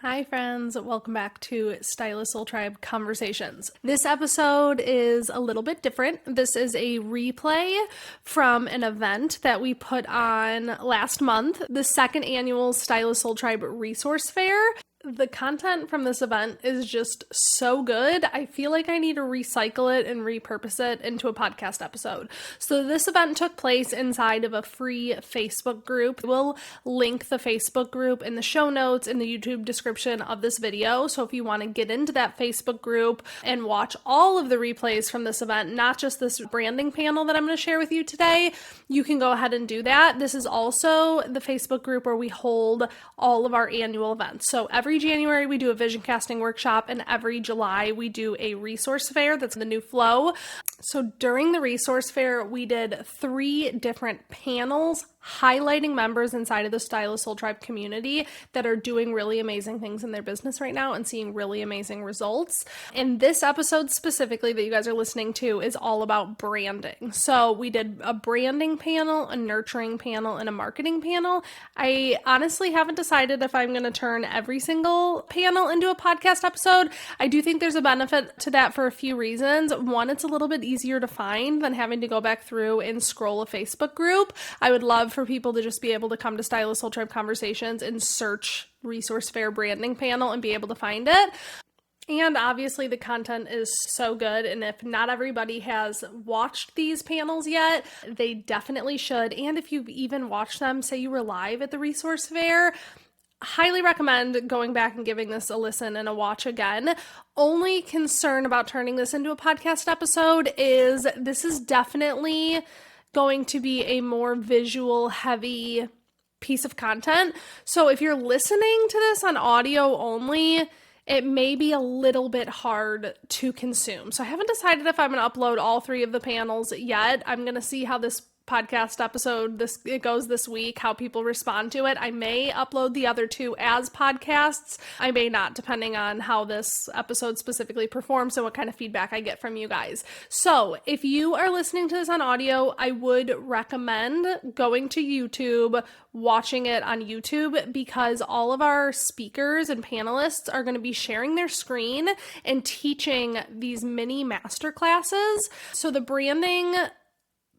Hi friends, welcome back to Stylist Soul Tribe Conversations. This episode is a little bit different. This is a replay from an event that we put on last month, the second annual Stylist Soul Tribe Resource Fair. The content from this event is just so good. I feel like I need to recycle it and repurpose it into a podcast episode. So this event took place inside of a free Facebook group. We'll link the Facebook group in the show notes in the YouTube description of this video. So if you want to get into that Facebook group and watch all of the replays from this event, not just this branding panel that I'm going to share with you today, you can go ahead and do that. This is also the Facebook group where we hold all of our annual events. So every January we do a vision casting workshop, and every July we do a resource fair. That's the new flow. So during the resource fair, we did 3 different panels highlighting members inside of the Stylist Soul Tribe community that are doing really amazing things in their business right now and seeing really amazing results. And this episode specifically that you guys are listening to is all about branding. So we did a branding panel, a nurturing panel, and a marketing panel. I honestly haven't decided if I'm going to turn every single panel into a podcast episode. I do think there's a benefit to that for a few reasons. One, it's a little bit easier to find than having to go back through and scroll a Facebook group. I would love for people to just be able to come to Stylist Soul Tribe Conversations and search Resource Fair Branding Panel and be able to find it. And obviously the content is so good, and if not everybody has watched these panels yet, they definitely should. And if you've even watched them, say you were live at the Resource Fair, highly recommend going back and giving this a listen and a watch again. Only concern about turning this into a podcast episode is this is definitely going to be a more visual heavy piece of content. So if you're listening to this on audio only, it may be a little bit hard to consume. So I haven't decided if I'm going to upload all 3 of the panels yet. I'm going to see how this podcast episode it goes this week, how people respond to it. I may upload the other 2 as podcasts. I may not, depending on how this episode specifically performs and what kind of feedback I get from you guys. So if you are listening to this on audio, I would recommend going to YouTube, watching it on YouTube, because all of our speakers and panelists are going to be sharing their screen and teaching these mini masterclasses. So the branding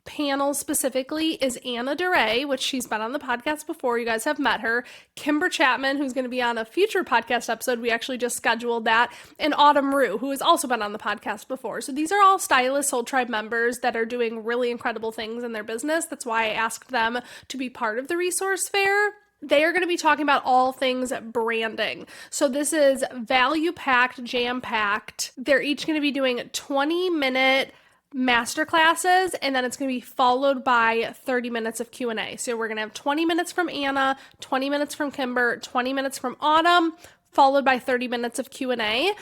panel specifically is Anna Durej, which she's been on the podcast before. You guys have met her. Kimber Chapman, who's going to be on a future podcast episode. We actually just scheduled that. And Autumn Rue, who has also been on the podcast before. So these are all Stylist Soul Tribe members that are doing really incredible things in their business. That's why I asked them to be part of the resource fair. They are going to be talking about all things branding. So this is value-packed, jam-packed. They're each going to be doing 20-minute masterclasses, and then it's going to be followed by 30 minutes of Q&A. So we're going to have 20 minutes from Anna, 20 minutes from Kimber, 20 minutes from Autumn, followed by 30 minutes of Q&A.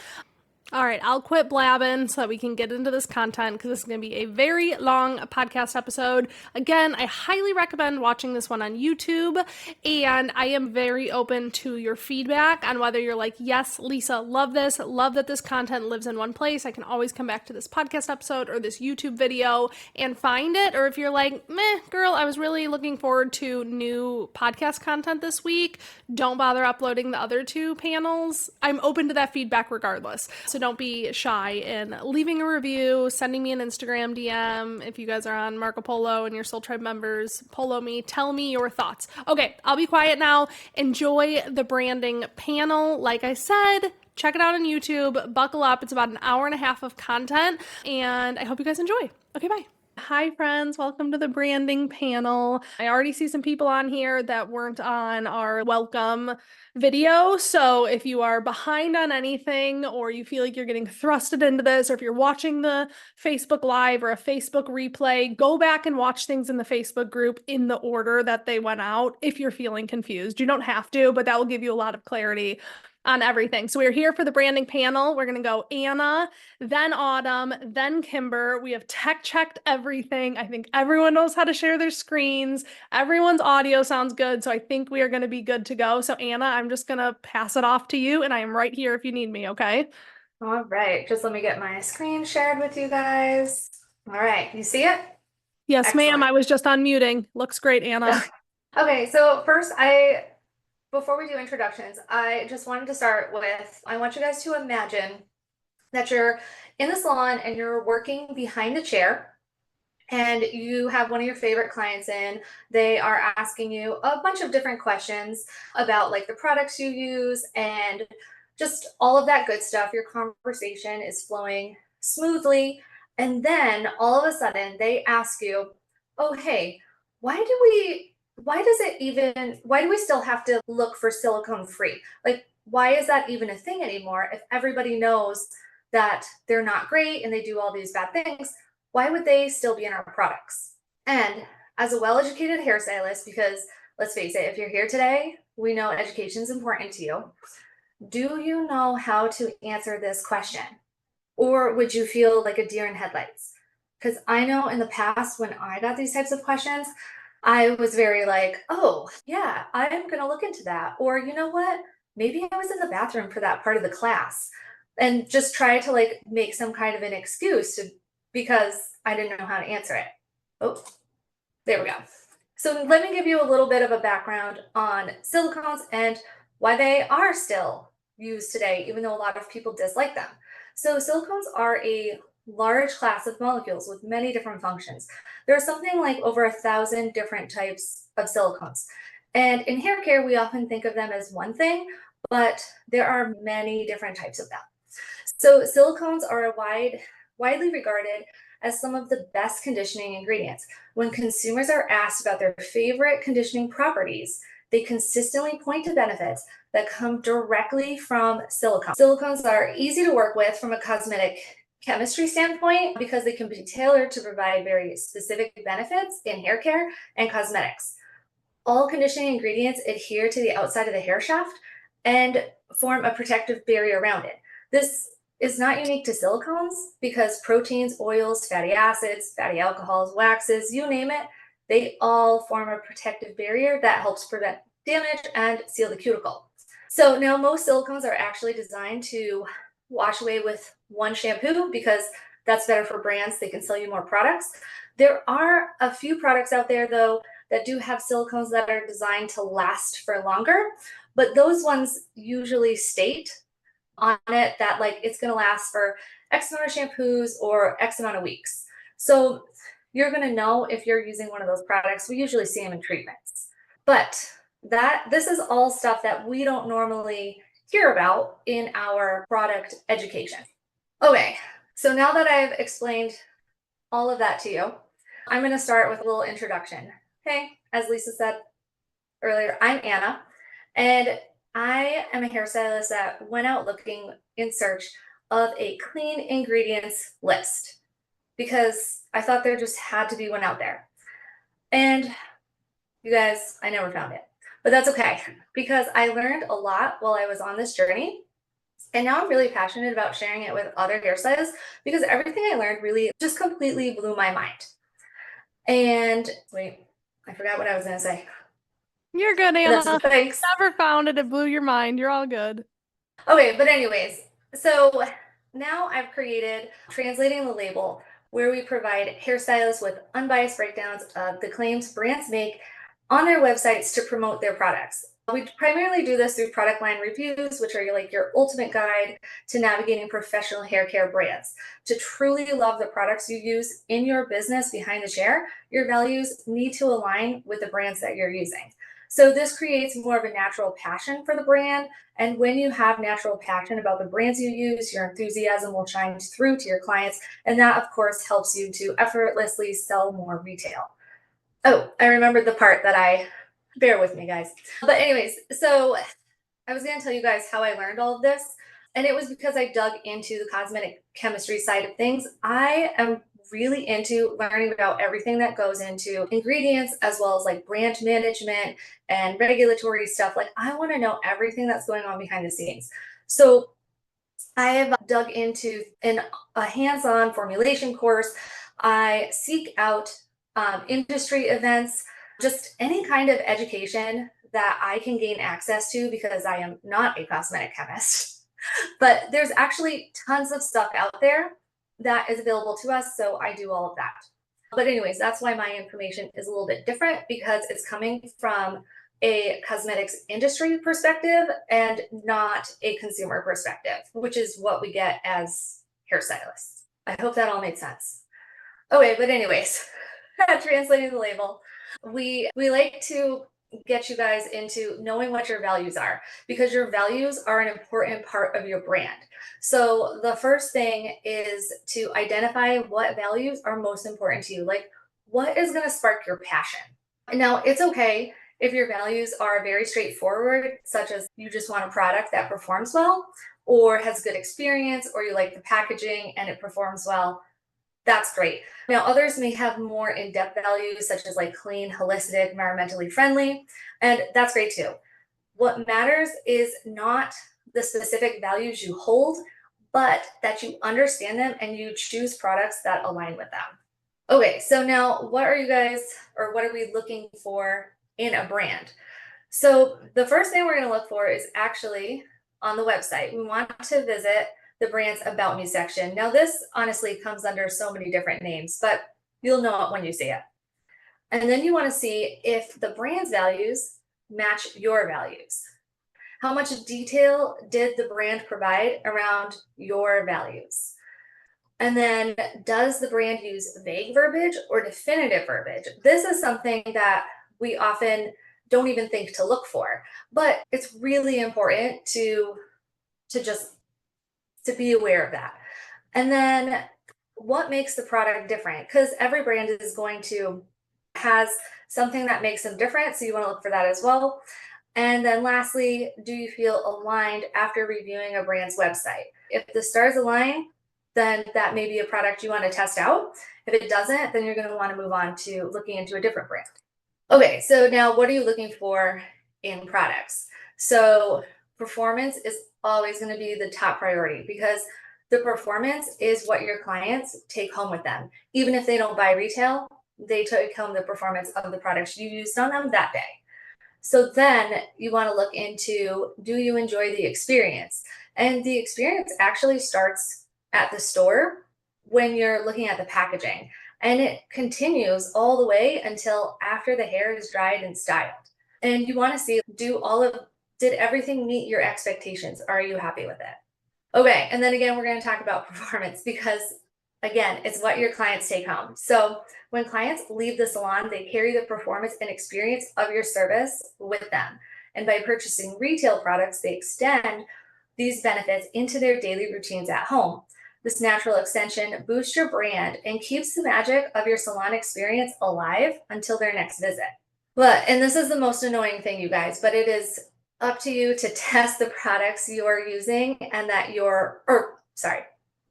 All right, I'll quit blabbing so that we can get into this content, because this is going to be a very long podcast episode. Again, I highly recommend watching this one on YouTube, and I am very open to your feedback on whether you're like, yes, Lisa, love this, love that this content lives in one place. I can always come back to this podcast episode or this YouTube video and find it. Or if you're like, meh, girl, I was really looking forward to new podcast content this week, don't bother uploading the other 2 panels. I'm open to that feedback regardless. So don't be shy in leaving a review, sending me an Instagram DM. If you guys are on Marco Polo and you're Soul Tribe members, polo me, tell me your thoughts. Okay, I'll be quiet now. Enjoy the branding panel. Like I said, check it out on YouTube. Buckle up. It's about an hour and a half of content, and I hope you guys enjoy. Okay, bye. Hi friends, welcome to the branding panel. I already see some people on here that weren't on our welcome video. So if you are behind on anything, or you feel like you're getting thrusted into this, or if you're watching the Facebook Live or a Facebook replay, go back and watch things in the Facebook group in the order that they went out if you're feeling confused. You don't have to, but that will give you a lot of clarity on everything. So we're here for the branding panel. We're going to go Anna, then Autumn, then Kimber. We have tech checked everything. I think everyone knows how to share their screens. Everyone's audio sounds good. So I think we are going to be good to go. So Anna, I'm just going to pass it off to you, and I am right here if you need me. Okay. All right. Just let me get my screen shared with you guys. All right. You see it? Yes, Excellent. ma'am. I was just unmuting. Looks great, Anna. Okay. So first, I before we do introductions, I just wanted to start with, I want you guys to imagine that you're in the salon and you're working behind a chair and you have one of your favorite clients in. They are asking you a bunch of different questions about like the products you use and just all of that good stuff. Your conversation is flowing smoothly. And then all of a sudden they ask you, oh, hey, why do we still have to look for silicone free? Like, why is that even a thing anymore? If everybody knows that they're not great and they do all these bad things, why would they still be in our products? And as a well-educated hairstylist, because let's face it, if you're here today, we know education is important to you. Do you know how to answer this question? Or would you feel like a deer in headlights? Because I know in the past when I got these types of questions, I was very like, oh, yeah, I'm going to look into that. Or you know what? Maybe I was in the bathroom for that part of the class and just try to like make some kind of an excuse because I didn't know how to answer it. Oh, there we go. So let me give you a little bit of a background on silicones and why they are still used today, even though a lot of people dislike them. So silicones are a large class of molecules with many different functions. There are something like over 1,000 different types of silicones. And in hair care, we often think of them as one thing, but there are many different types of them. So silicones are widely regarded as some of the best conditioning ingredients. When consumers are asked about their favorite conditioning properties, they consistently point to benefits that come directly from silicone. Silicones are easy to work with from a cosmetic chemistry standpoint because they can be tailored to provide very specific benefits in hair care and cosmetics. All conditioning ingredients adhere to the outside of the hair shaft and form a protective barrier around it. This is not unique to silicones because proteins, oils, fatty acids, fatty alcohols, waxes, you name it, they all form a protective barrier that helps prevent damage and seal the cuticle. So now most silicones are actually designed to wash away with one shampoo because that's better for brands. They can sell you more products. There are a few products out there though that do have silicones that are designed to last for longer, but those ones usually state on it that like it's going to last for X amount of shampoos or X amount of weeks. So you're going to know if you're using one of those products. We usually see them in treatments, but this is all stuff that we don't normally hear about in our product education. Okay, so now that I've explained all of that to you, I'm going to start with a little introduction. Hey, as Lisa said earlier, I'm Anna, and I am a hairstylist that went out looking in search of a clean ingredients list because I thought there just had to be one out there. And you guys, I never found it, but that's okay because I learned a lot while I was on this journey. And now I'm really passionate about sharing it with other hairstylists because everything I learned really just completely blew my mind. And wait, I forgot what I was going to say. You're good, Anna. Thanks. Never found it. It blew your mind. You're all good. Okay, but anyways, so now I've created Translating the Label, where we provide hairstylists with unbiased breakdowns of the claims brands make on their websites to promote their products. We primarily do this through product line reviews, which are like your ultimate guide to navigating professional hair care brands. To truly love the products you use in your business behind the chair, your values need to align with the brands that you're using. So this creates more of a natural passion for the brand. And when you have natural passion about the brands you use, your enthusiasm will shine through to your clients. And that, of course, helps you to effortlessly sell more retail. Oh, I remembered the part that bear with me, guys. But anyways, so I was going to tell you guys how I learned all of this. And it was because I dug into the cosmetic chemistry side of things. I am really into learning about everything that goes into ingredients as well as like brand management and regulatory stuff. Like I want to know everything that's going on behind the scenes. So I have dug into a hands-on formulation course. I seek out industry events, just any kind of education that I can gain access to because I am not a cosmetic chemist. But there's actually tons of stuff out there that is available to us, so I do all of that. But anyways, that's why my information is a little bit different because it's coming from a cosmetics industry perspective and not a consumer perspective, which is what we get as hairstylists. I hope that all made sense. Okay, but anyways, translating the label, we like to get you guys into knowing what your values are, because your values are an important part of your brand. So the first thing is to identify what values are most important to you. Like, what is going to spark your passion? Now, it's okay if your values are very straightforward, such as you just want a product that performs well or has good experience, or you like the packaging and it performs well. That's great. Now, others may have more in-depth values, such as like clean, holistic, environmentally friendly, and that's great too. What matters is not the specific values you hold, but that you understand them and you choose products that align with them. Okay, so now what are you guys, or what are we looking for in a brand? So the first thing we're going to look for is actually on the website. We want to visit the brand's About Me section. Now, this honestly comes under so many different names, but you'll know it when you see it. And then you want to see if the brand's values match your values. How much detail did the brand provide around your values? And then, does the brand use vague verbiage or definitive verbiage? This is something that we often don't even think to look for, but it's really important to be aware of that. And then, what makes the product different? Because every brand is going to has something that makes them different, so you want to look for that as well. And then lastly, do you feel aligned after reviewing a brand's website? If the stars align, then that may be a product you want to test out. If it doesn't, then you're going to want to move on to looking into a different brand. Okay, so now what are you looking for in products? So performance is always going to be the top priority, because the performance is what your clients take home with them. Even if they don't buy retail, they take home the performance of the products you used on them that day. So then you want to look into, do you enjoy the experience? And the experience actually starts at the store when you're looking at the packaging, and it continues all the way until after the hair is dried and styled. And you want to see, did everything meet your expectations? Are you happy with it? Okay, and then again, we're going to talk about performance, because again, it's what your clients take home. So when clients leave the salon, they carry the performance and experience of your service with them. And by purchasing retail products, they extend these benefits into their daily routines at home. This natural extension boosts your brand and keeps the magic of your salon experience alive until their next visit. And this is the most annoying thing, you guys, but it is up to you to test the products you're using and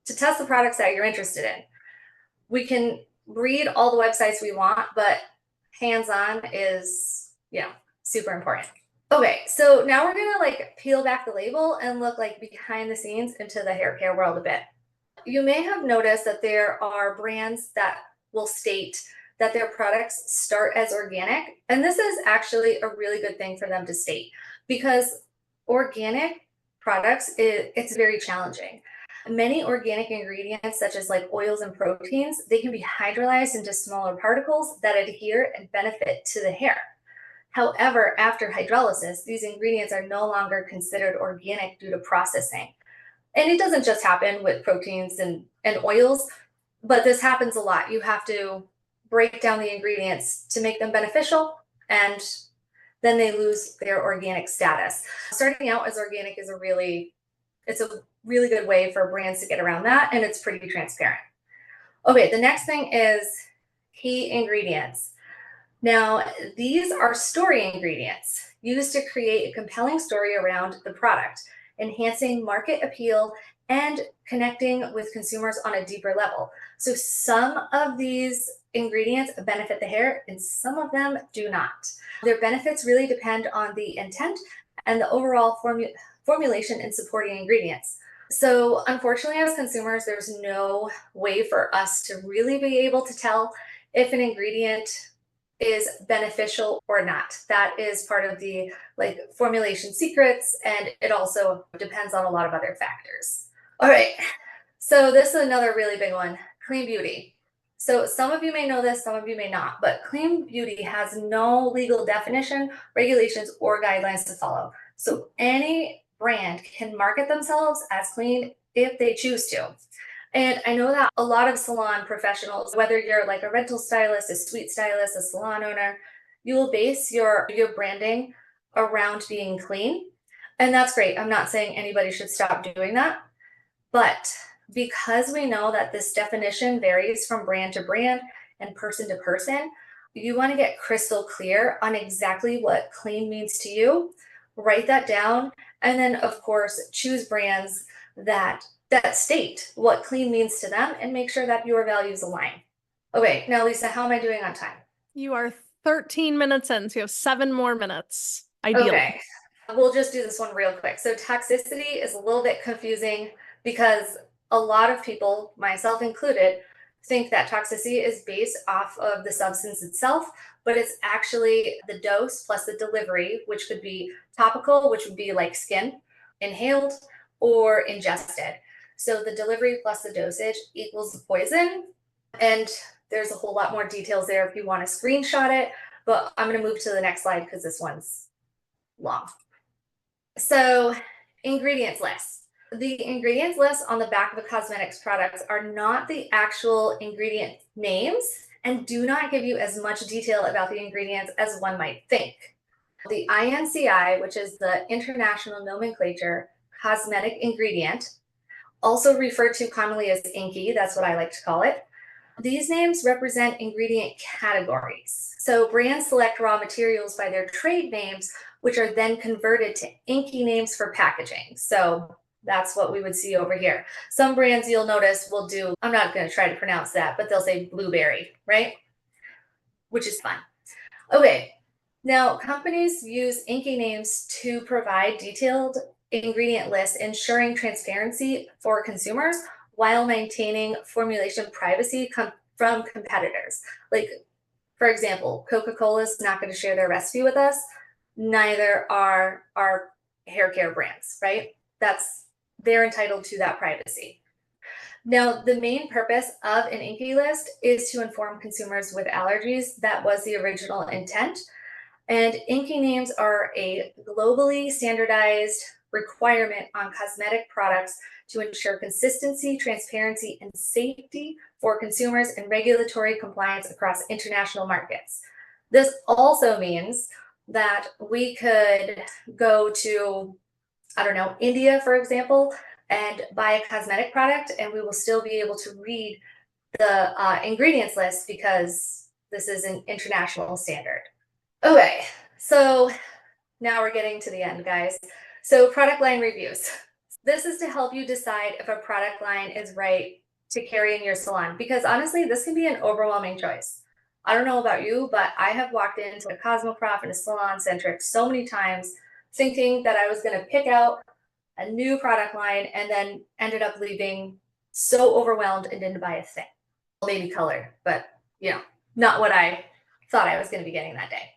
to test the products that you're interested in. We can read all the websites we want, but hands-on is, super important. Okay, so now we're gonna peel back the label and look behind the scenes into the hair care world a bit. You may have noticed that there are brands that will state that their products start as organic, and this is actually a really good thing for them to state, because organic products, it's very challenging. Many organic ingredients, such as oils and proteins, they can be hydrolyzed into smaller particles that adhere and benefit to the hair. However, after hydrolysis, these ingredients are no longer considered organic due to processing. And it doesn't just happen with proteins and oils, but this happens a lot. You have to break down the ingredients to make them beneficial, and then they lose their organic status. Starting out as organic is a really good way for brands to get around that, and it's pretty transparent. Okay, the next thing is key ingredients. Now, these are story ingredients used to create a compelling story around the product, enhancing market appeal and connecting with consumers on a deeper level. So some of these ingredients benefit the hair and some of them do not. Their benefits really depend on the intent and the overall formulation and supporting ingredients. So unfortunately, as consumers, there's no way for us to really be able to tell if an ingredient is beneficial or not. That is part of the formulation secrets, and it also depends on a lot of other factors. All right, so this is another really big one, clean beauty. So some of you may know this, some of you may not, but clean beauty has no legal definition, regulations, or guidelines to follow. So any brand can market themselves as clean if they choose to. And I know that a lot of salon professionals, whether you're like a rental stylist, a suite stylist, a salon owner, you will base your branding around being clean. And that's great. I'm not saying anybody should stop doing that. But because we know that this definition varies from brand to brand and person to person, you want to get crystal clear on exactly what clean means to you. Write that down. And then, of course, choose brands that state what clean means to them and make sure that your values align. Okay, now Lisa, how am I doing on time? You are 13 minutes in, so you have 7 more minutes, ideally. Okay, we'll just do this one real quick. So toxicity is a little bit confusing because a lot of people, myself included, think that toxicity is based off of the substance itself, but it's actually the dose plus the delivery, which could be topical, which would be like skin, inhaled, or ingested. So the delivery plus the dosage equals the poison. And there's a whole lot more details there if you want to screenshot it, but I'm going to move to the next slide because this one's long. So ingredients list. The ingredients list on the back of a cosmetics products are not the actual ingredient names and do not give you as much detail about the ingredients as one might think. The INCI, which is the International Nomenclature Cosmetic Ingredient, also referred to commonly as INCI, that's what I like to call it. These names represent ingredient categories. So brands select raw materials by their trade names, which are then converted to INCI names for packaging. So that's what we would see over here. Some brands you'll notice will do, I'm not going to try to pronounce that, but they'll say blueberry, right? Which is fun. Okay, now companies use INCI names to provide detailed ingredient lists, ensuring transparency for consumers while maintaining formulation privacy from competitors. Like, for example, Coca-Cola is not going to share their recipe with us. Neither are our hair care brands, right? They're entitled to that privacy. Now, the main purpose of an INCI list is to inform consumers with allergies. That was the original intent. And INCI names are a globally standardized requirement on cosmetic products to ensure consistency, transparency, and safety for consumers and regulatory compliance across international markets. This also means that we could go to, I don't know, India, for example, and buy a cosmetic product, and we will still be able to read the ingredients list because this is an international standard. Okay, so now we're getting to the end, guys. So product line reviews. This is to help you decide if a product line is right to carry in your salon, because honestly, this can be an overwhelming choice. I don't know about you, but I have walked into a Cosmoprof and a Salon Centric so many times thinking that I was going to pick out a new product line and then ended up leaving so overwhelmed and didn't buy a thing. Maybe color, but not what I thought I was going to be getting that day.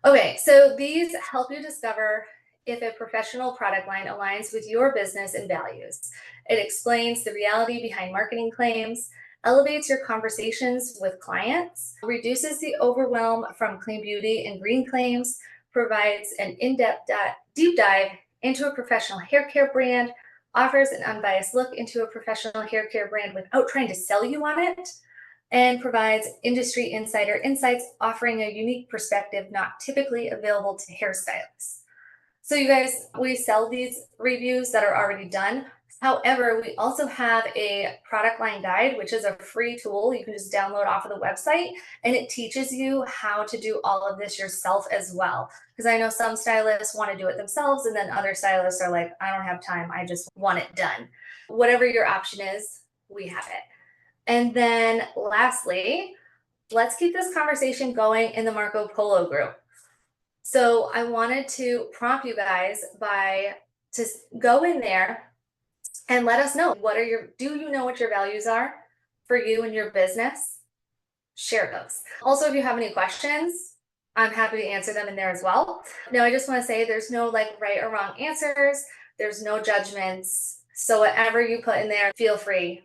Okay, so these help you discover if a professional product line aligns with your business and values. It explains the reality behind marketing claims, elevates your conversations with clients, reduces the overwhelm from clean beauty and green claims, provides an in-depth deep dive into a professional hair care brand, offers an unbiased look into a professional hair care brand without trying to sell you on it, and provides industry insider insights, offering a unique perspective not typically available to hairstylists. So you guys, we sell these reviews that are already done. However, we also have a product line guide, which is a free tool you can just download off of the website, and it teaches you how to do all of this yourself as well. Because I know some stylists want to do it themselves, and then other stylists are like, I don't have time, I just want it done. Whatever your option is, we have it. And then lastly, let's keep this conversation going in the Marco Polo group. So I wanted to prompt you guys to go in there and let us know do you know what your values are for you and your business? Share those. Also, if you have any questions, I'm happy to answer them in there as well. Now, I just want to say there's no right or wrong answers. There's no judgments. So whatever you put in there, feel free.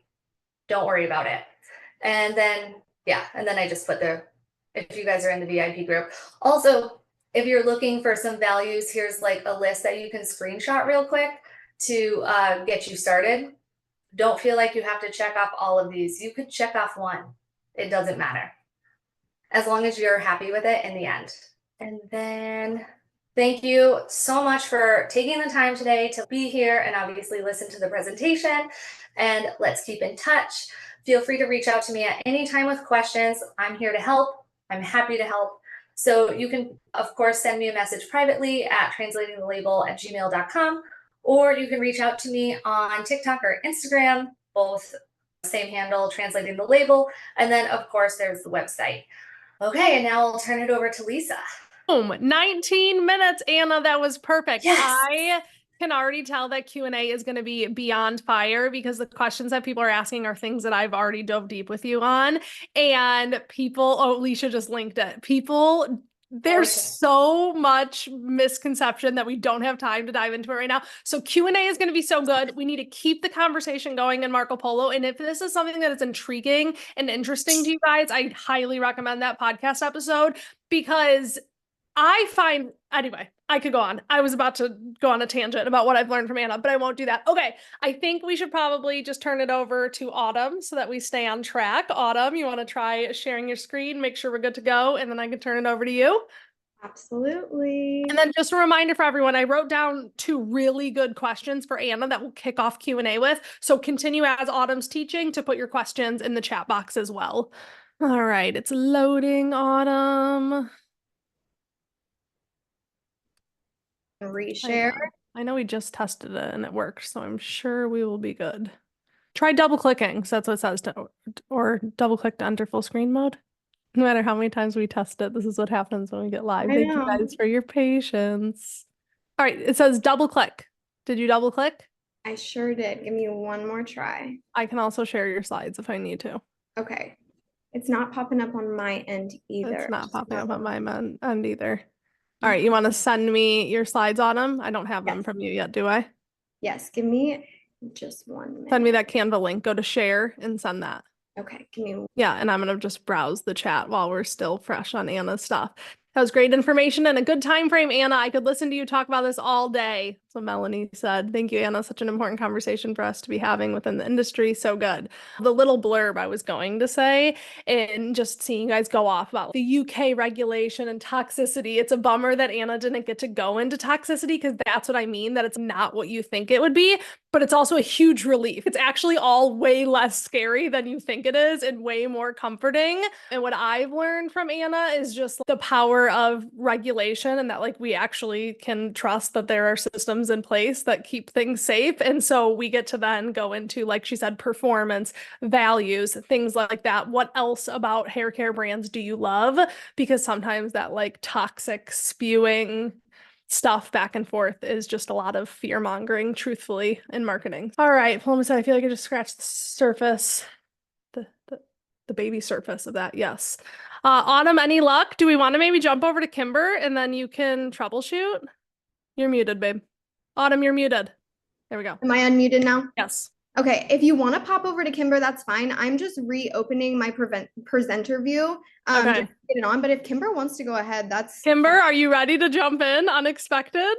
Don't worry about it. And then, yeah, and then I just put if you guys are in the VIP group. Also, if you're looking for some values, here's like a list that you can screenshot real quick to get you started. Don't feel like you have to check off all of these. You could check off one. It doesn't matter, as long as you're happy with it in the end. And then thank you so much for taking the time today to be here and obviously listen to the presentation. And let's keep in touch. Feel free to reach out to me at any time with questions. I'm here to help. I'm happy to help. So you can, of course, send me a message privately at translatingthelabel@gmail.com, or you can reach out to me on TikTok or Instagram, both same handle, Translating the Label. And then, of course, there's the website. Okay, and now I'll turn it over to Lisa. Boom, 19 minutes, Anna. That was perfect. Yes. I can already tell that Q&A is going to be beyond fire because the questions that people are asking are things that I've already dove deep with you on. And people, oh, Alicia just linked it. People, there's so much misconception that we don't have time to dive into it right now. So Q&A is going to be so good. We need to keep the conversation going in Marco Polo. And if this is something that is intriguing and interesting to you guys, I highly recommend that podcast episode, because I find, anyway, I could go on. I was about to go on a tangent about what I've learned from Anna, but I won't do that. Okay, I think we should probably just turn it over to Autumn so that we stay on track. Autumn, you want to try sharing your screen, make sure we're good to go, and then I can turn it over to you? Absolutely. And then just a reminder for everyone, I wrote down 2 really good questions for Anna that we'll kick off Q&A with. So continue as Autumn's teaching to put your questions in the chat box as well. All right, it's loading, Autumn. Reshare. I know we just tested it and it worked, so I'm sure we will be good. Try double clicking, so that's what it says, or double click to enter full screen mode. No matter how many times we test it, this is what happens when we get live. Thank you guys for your patience. All right, it says double click. Did you double click? I sure did. Give me one more try. I can also share your slides if I need to. Okay. It's not popping up on my end either. It's not popping up on my end either. All right, you want to send me your slides, Autumn? I don't have them from you yet, do I? Yes, give me just 1 minute. Send me that Canva link. Go to share and send that. Okay, give me. Yeah, and I'm going to just browse the chat while we're still fresh on Anna's stuff. That was great information and a good time frame, Anna. I could listen to you talk about this all day. So Melanie said, thank you, Anna. Such an important conversation for us to be having within the industry. So good. The little blurb I was going to say, and just seeing you guys go off about the UK regulation and toxicity. It's a bummer that Anna didn't get to go into toxicity, because that's what I mean, that it's not what you think it would be, but it's also a huge relief. It's actually all way less scary than you think it is and way more comforting. And what I've learned from Anna is just the power of regulation, and that like we actually can trust that there are systems in place that keep things safe. And so we get to then go into, like she said, performance, values, things like that. What else about hair care brands do you love? Because sometimes that like toxic spewing stuff back and forth is just a lot of fear mongering, truthfully, in marketing. All right, Paloma said, I feel like I just scratched the surface, the baby surface of that. Yes. Autumn, any luck? Do we want to maybe jump over to Kimber and then you can troubleshoot? You're muted, babe. Autumn, you're muted. There we go. Am I unmuted now? Yes. Okay, if you want to pop over to Kimber, that's fine. I'm just reopening my presenter view. Okay. Just to get it on. But if Kimber wants to go ahead, that's Kimber, are you ready to jump in unexpected?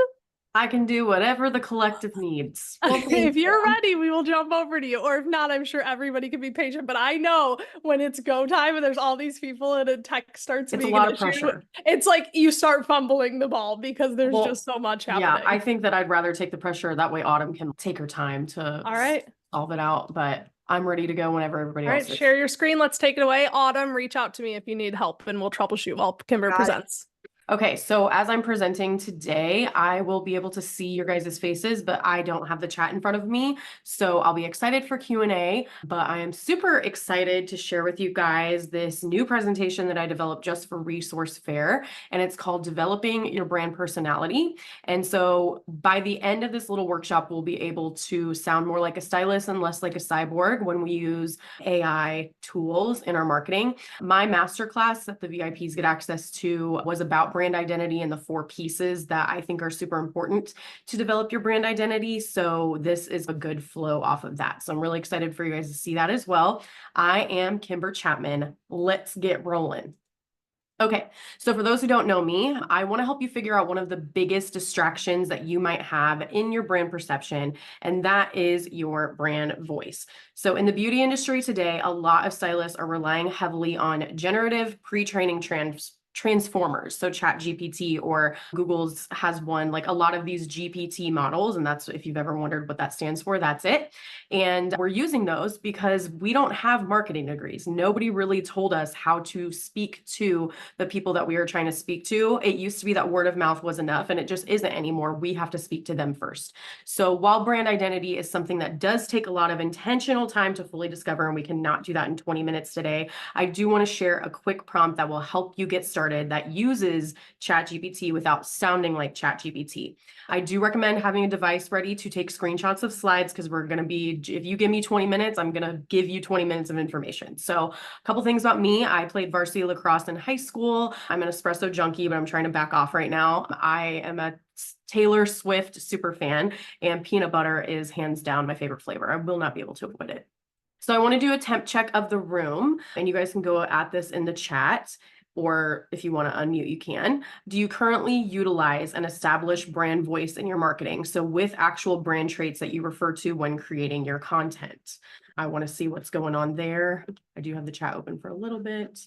I can do whatever the collective needs. Well, If you're ready, we will jump over to you. Or if not, I'm sure everybody can be patient. But I know when it's go time and there's all these people and a tech starts It's a being lot an of issue, pressure. it's like you start fumbling the ball because there's just so much happening. Yeah, I think that I'd rather take the pressure. That way Autumn can take her time to All right. solve it out. But I'm ready to go whenever everybody All else right, is. share your screen. Let's take it away. Autumn, reach out to me if you need help and we'll troubleshoot while Kimber presents. Okay, so as I'm presenting today, I will be able to see your guys' faces, but I don't have the chat in front of me. So I'll be excited for Q&A, but I am super excited to share with you guys this new presentation that I developed just for Resource Fair, and it's called Developing Your Brand Personality. And so by the end of this little workshop, we'll be able to sound more like a stylist and less like a cyborg when we use AI tools in our marketing. My masterclass that the VIPs get access to was about brand identity and the 4 pieces that I think are super important to develop your brand identity. So this is a good flow off of that. So I'm really excited for you guys to see that as well. I am Kimber Chapman. Let's get rolling. Okay, so for those who don't know me, I want to help you figure out one of the biggest distractions that you might have in your brand perception, and that is your brand voice. So in the beauty industry today, a lot of stylists are relying heavily on generative pre-training transformers. So ChatGPT or Google's has one, like a lot of these GPT models. And that's, if you've ever wondered what that stands for, that's it. And we're using those because we don't have marketing degrees. Nobody really told us how to speak to the people that we are trying to speak to. It used to be that word of mouth was enough, and it just isn't anymore. We have to speak to them first. So while brand identity is something that does take a lot of intentional time to fully discover, and we cannot do that in 20 minutes today, I do want to share a quick prompt that will help you get started that uses ChatGPT without sounding like ChatGPT. I do recommend having a device ready to take screenshots of slides, because we're going to be, if you give me 20 minutes, I'm going to give you 20 minutes of information. So a couple things about me. I played varsity lacrosse in high school. I'm an espresso junkie, but I'm trying to back off right now. I am a Taylor Swift super fan, and peanut butter is hands down my favorite flavor. I will not be able to avoid it. So I want to do a temp check of the room, and you guys can go at this in the chat, or if you want to unmute, you can. Do you currently utilize an established brand voice in your marketing? So with actual brand traits that you refer to when creating your content. I want to see what's going on there. I do have the chat open for a little bit.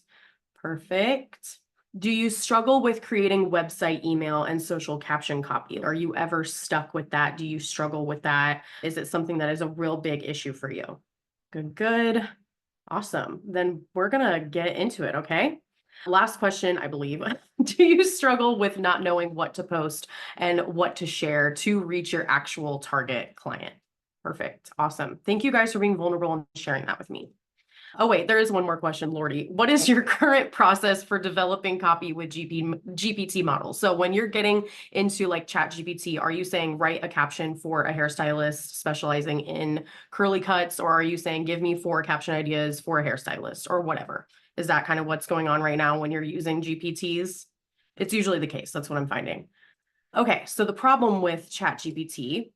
Perfect. Do you struggle with creating website, email, and social caption copy? Are you ever stuck with that? Do you struggle with that? Is it something that is a real big issue for you? Good, good. Awesome. Then we're going to get into it, okay? Last question, I believe. Do you struggle with not knowing what to post and what to share to reach your actual target client? Perfect. Awesome. Thank you guys for being vulnerable and sharing that with me. Oh, wait, there is one more question, Lordy. What is your current process for developing copy with GPT models? So when you're getting into like ChatGPT, are you saying write a caption for a hairstylist specializing in curly cuts? Or are you saying give me 4 caption ideas for a hairstylist or whatever? Is that kind of what's going on right now when you're using GPTs? It's usually the case. That's what I'm finding. Okay, so the problem with ChatGPT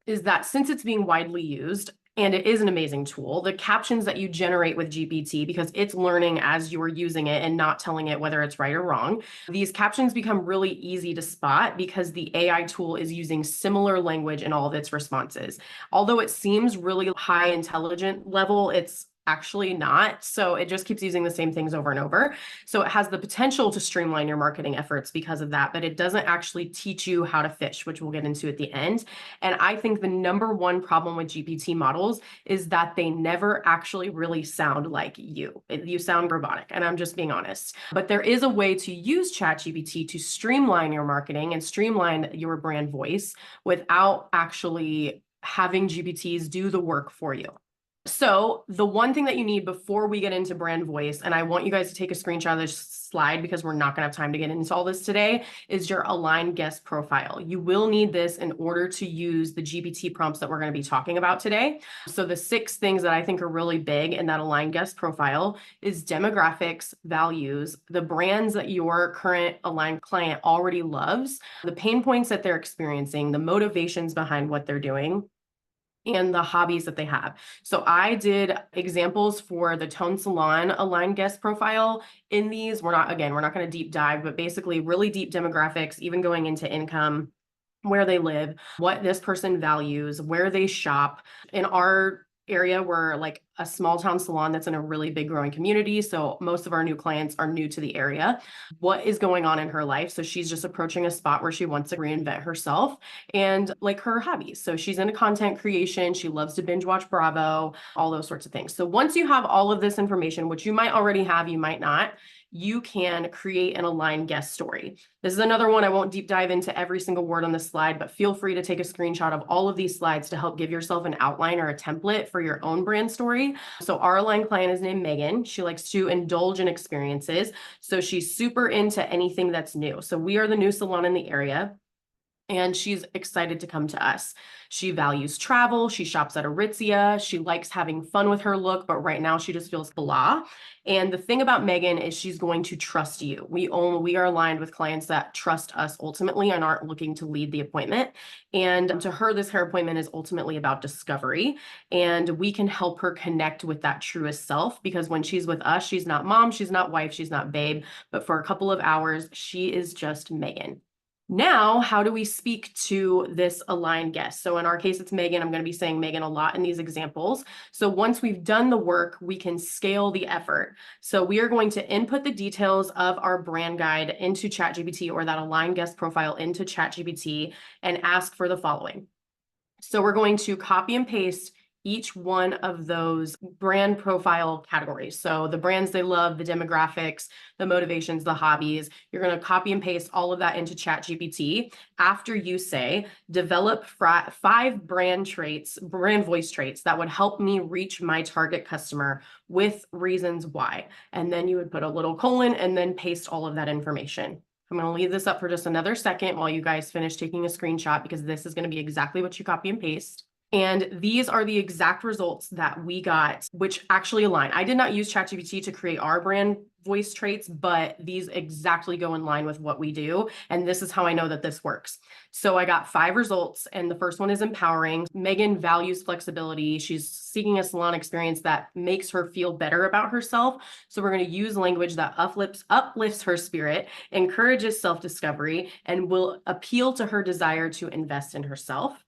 is that since it's being widely used, and it is an amazing tool, the captions that you generate with GPT, because it's learning as you are using it and not telling it whether it's right or wrong, these captions become really easy to spot because the AI tool is using similar language in all of its responses. Although it seems really high intelligent level, it's actually not. So it just keeps using the same things over and over. So it has the potential to streamline your marketing efforts because of that, but it doesn't actually teach you how to fish, which we'll get into at the end. And I think the number one problem with GPT models is that they never actually really sound like you. You sound robotic, and I'm just being honest. But there is a way to use ChatGPT to streamline your marketing and streamline your brand voice without actually having GPTs do the work for you. So the one thing that you need before we get into brand voice, and I want you guys to take a screenshot of this slide because we're not going to have time to get into all this today, is your aligned guest profile. You will need this in order to use the GPT prompts that we're going to be talking about today. So the 6 things that I think are really big in that aligned guest profile is demographics, values, the brands that your current aligned client already loves, the pain points that they're experiencing, the motivations behind what they're doing, and the hobbies that they have. So I did examples for the Tone Salon aligned guest profile in these. We're not going to deep dive, but basically really deep demographics, even going into income, where they live, what this person values, where they shop. In our area, we're like a small town salon that's in a really big growing community. So most of our new clients are new to the area. What is going on in her life? So she's just approaching a spot where she wants to reinvent herself and like her hobbies. So she's into content creation. She loves to binge watch Bravo, all those sorts of things. So once you have all of this information, which you might already have, you might not, you can create an aligned guest story. This is another one. I won't deep dive into every single word on this slide, but feel free to take a screenshot of all of these slides to help give yourself an outline or a template for your own brand story. So our aligned client is named Megan. She likes to indulge in experiences. So she's super into anything that's new. So we are the new salon in the area. and she's excited to come to us. She values travel. She shops at Aritzia. She likes having fun with her look, but right now she just feels blah. And the thing about Megan is she's going to trust you. We are aligned with clients that trust us ultimately and aren't looking to lead the appointment. And to her, this hair appointment is ultimately about discovery. And we can help her connect with that truest self, because when she's with us, she's not mom, she's not wife, she's not babe, but for a couple of hours, she is just Megan. Now, how do we speak to this aligned guest? So in our case, it's Megan. I'm going to be saying Megan a lot in these examples. So once we've done the work, we can scale the effort. So we are going to input the details of our brand guide into ChatGPT, or that aligned guest profile into ChatGPT, and ask for the following. So we're going to copy and paste each one of those brand profile categories. So the brands they love, the demographics, the motivations, the hobbies, you're going to copy and paste all of that into ChatGPT after you say, develop 5 brand voice traits that would help me reach my target customer with reasons why. And then you would put a little colon and then paste all of that information. I'm going to leave this up for just another second while you guys finish taking a screenshot, because this is going to be exactly what you copy and paste. And these are the exact results that we got, which actually align. I did not use ChatGPT to create our brand voice traits, but these exactly go in line with what we do. And this is how I know that this works. So I got 5 results, and the first one is empowering. Megan values flexibility. She's seeking a salon experience that makes her feel better about herself. So we're going to use language that uplifts her spirit, encourages self-discovery, and will appeal to her desire to invest in herself.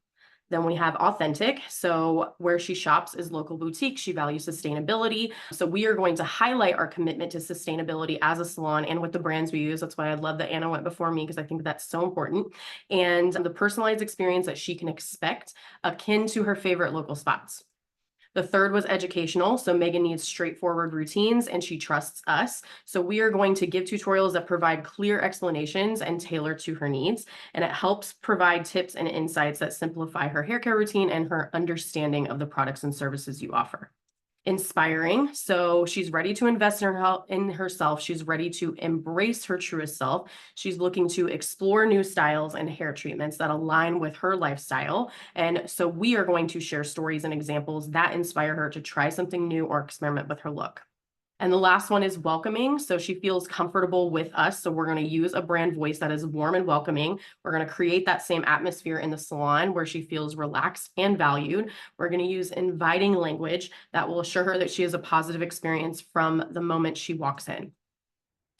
Then we have authentic. So where she shops is local boutique. She values sustainability. So we are going to highlight our commitment to sustainability as a salon and with the brands we use. That's why I love that Anna went before me, because I think that's so important. And the personalized experience that she can expect, akin to her favorite local spots. The third was educational. So Megan needs straightforward routines and she trusts us. So we are going to give tutorials that provide clear explanations and tailor to her needs. And it helps provide tips and insights that simplify her hair care routine and her understanding of the products and services you offer. Inspiring. So she's ready to invest in herself. She's ready to embrace her truest self. She's looking to explore new styles and hair treatments that align with her lifestyle. And so we are going to share stories and examples that inspire her to try something new or experiment with her look. And the last one is welcoming. So she feels comfortable with us. So we're going to use a brand voice that is warm and welcoming. We're going to create that same atmosphere in the salon where she feels relaxed and valued. We're going to use inviting language that will assure her that she has a positive experience from the moment she walks in.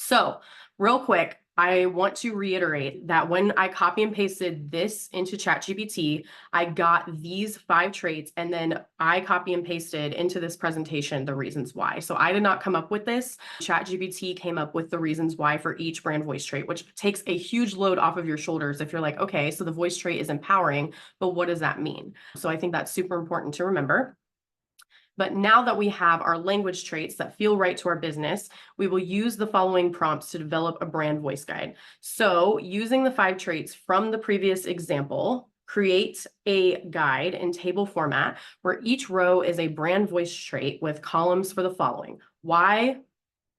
So real quick, I want to reiterate that when I copy and pasted this into ChatGPT, I got these 5 traits, and then I copy and pasted into this presentation the reasons why. So I did not come up with this. ChatGPT came up with the reasons why for each brand voice trait, which takes a huge load off of your shoulders if you're like, okay, so the voice trait is empowering, but what does that mean? So I think that's super important to remember. But now that we have our language traits that feel right to our business, we will use the following prompts to develop a brand voice guide. So using the 5 traits from the previous example, create a guide in table format where each row is a brand voice trait with columns for the following: why,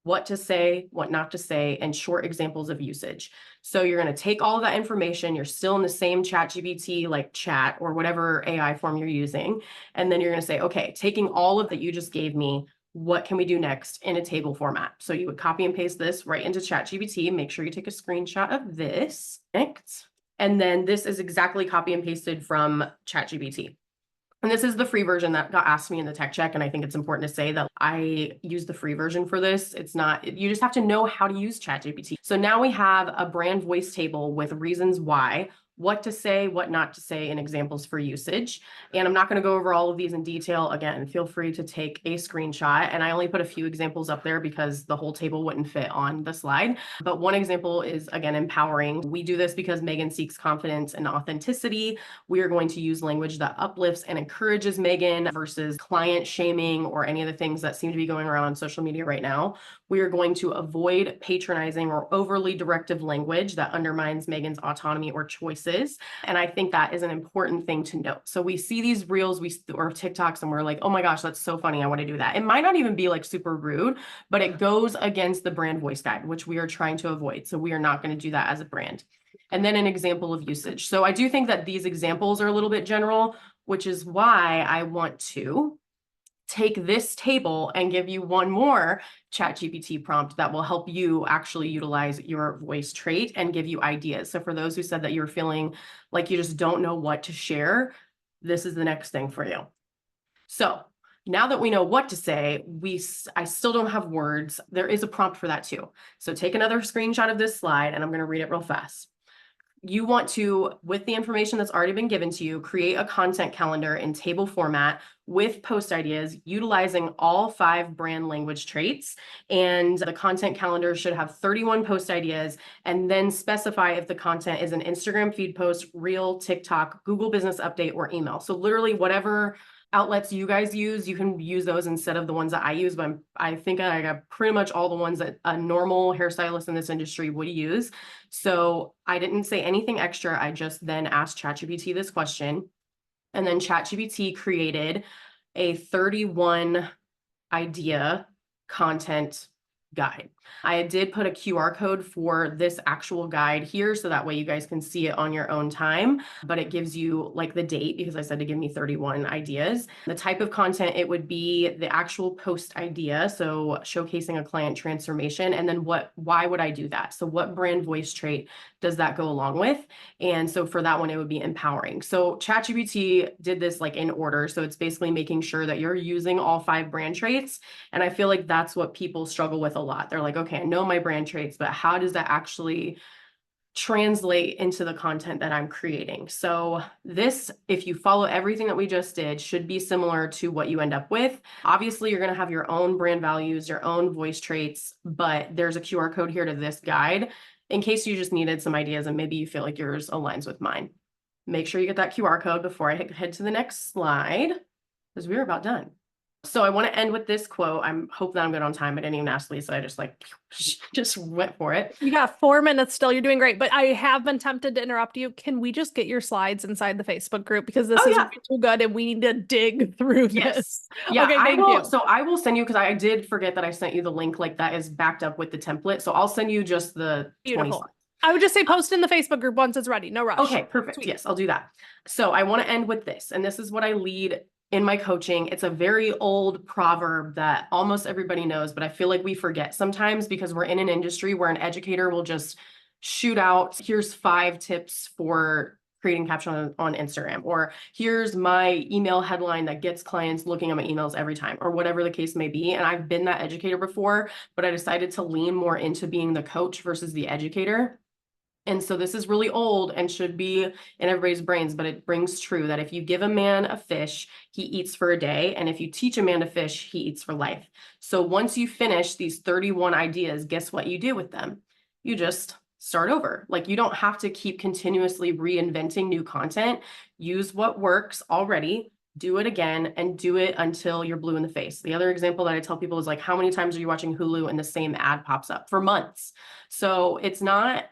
what to say, what not to say, and short examples of usage. So you're going to take all of that information. You're still in the same ChatGPT, like chat or whatever AI form you're using. And then you're going to say, okay, taking all of that you just gave me, what can we do next in a table format? So you would copy and paste this right into ChatGPT. Make sure you take a screenshot of this. Next. And then this is exactly copy and pasted from ChatGPT. And this is the free version that got asked me in the tech check. And I think it's important to say that I use the free version for this. It's not, you just have to know how to use ChatGPT. So now we have a brand voice table with reasons why, what to say, what not to say, and examples for usage. And I'm not going to go over all of these in detail. Again, feel free to take a screenshot. And I only put a few examples up there because the whole table wouldn't fit on the slide. But one example is, again, empowering. We do this because Megan seeks confidence and authenticity. We are going to use language that uplifts and encourages Megan versus client shaming or any of the things that seem to be going around on social media right now. We are going to avoid patronizing or overly directive language that undermines Megan's autonomy or choices. And I think that is an important thing to note. So we see these reels or TikToks and we're like, oh my gosh, that's so funny. I want to do that. It might not even be like super rude, but it goes against the brand voice guide, which we are trying to avoid. So we are not going to do that as a brand. and then an example of usage. So I do think that these examples are a little bit general, which is why I want to take this table and give you one more ChatGPT prompt that will help you actually utilize your voice trait and give you ideas. So for those who said that you're feeling like you just don't know what to share, this is the next thing for you. So now that we know what to say, I still don't have words. There is a prompt for that too. So take another screenshot of this slide and I'm going to read it real fast. You want to, with the information that's already been given to you, create a content calendar in table format with post ideas utilizing all 5 brand language traits. And the content calendar should have 31 post ideas, and then specify if the content is an Instagram feed post, Reel, TikTok, Google Business Update, or email. So literally whatever outlets you guys use, you can use those instead of the ones that I use, but I think I got pretty much all the ones that a normal hairstylist in this industry would use. So I didn't say anything extra. I just then asked ChatGPT this question, and then ChatGPT created a 31 idea content guide. I did put a QR code for this actual guide here, so that way you guys can see it on your own time, but it gives you like the date, because I said to give me 31 ideas. The type of content, it would be the actual post idea, so showcasing a client transformation, and then why would I do that? So what brand voice trait does that go along with? And so for that one, it would be empowering. So ChatGPT did this like in order. So it's basically making sure that you're using all 5 brand traits. And I feel like that's what people struggle with a lot. They're like, okay, I know my brand traits, but how does that actually translate into the content that I'm creating? So this, if you follow everything that we just did, should be similar to what you end up with. Obviously, you're going to have your own brand values, your own voice traits, but there's a QR code here to this guide in case you just needed some ideas and maybe you feel like yours aligns with mine. Make sure you get that QR code before I head to the next slide, because we're about done. So I want to end with this quote. I hope that I'm good on time. I didn't even ask Lisa. I just went for it. You got 4 minutes still. You're doing great. But I have been tempted to interrupt you. Can we just get your slides inside the Facebook group? Because this is way too good and we need to dig through this. Yeah, okay, thank you. So I will send you, because I did forget that I sent you the link, like that is backed up with the template. So I'll send you just the 20 slides. I would just say post in the Facebook group once it's ready. No rush. Okay, perfect. Sweet. Yes, I'll do that. So I want to end with this, and this is what I lead in my coaching. It's a very old proverb that almost everybody knows, but I feel like we forget sometimes because we're in an industry where an educator will just shoot out, here's 5 tips for creating caption on Instagram, or here's my email headline that gets clients looking at my emails every time, or whatever the case may be. And I've been that educator before, but I decided to lean more into being the coach versus the educator. And so this is really old and should be in everybody's brains, but it rings true that if you give a man a fish, he eats for a day. And if you teach a man to fish, he eats for life. So once you finish these 31 ideas, guess what you do with them? You just start over. Like, you don't have to keep continuously reinventing new content. Use what works already, do it again, and do it until you're blue in the face. The other example that I tell people is like, how many times are you watching Hulu and the same ad pops up for months? So it's not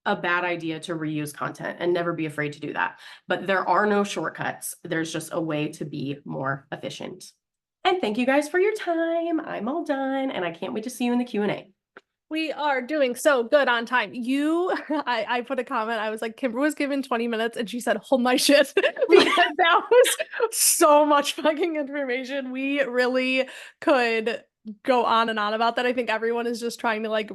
a bad idea to reuse content, and never be afraid to do that. But there are no shortcuts. There's just a way to be more efficient. And thank you guys for your time. I'm all done, and I can't wait to see you in the Q&A. We are doing so good on time. I put a comment. I was like, Kimber was given 20 minutes and she said, hold my shit. Because that was so much fucking information. We really could go on and on about that. I think everyone is just trying to like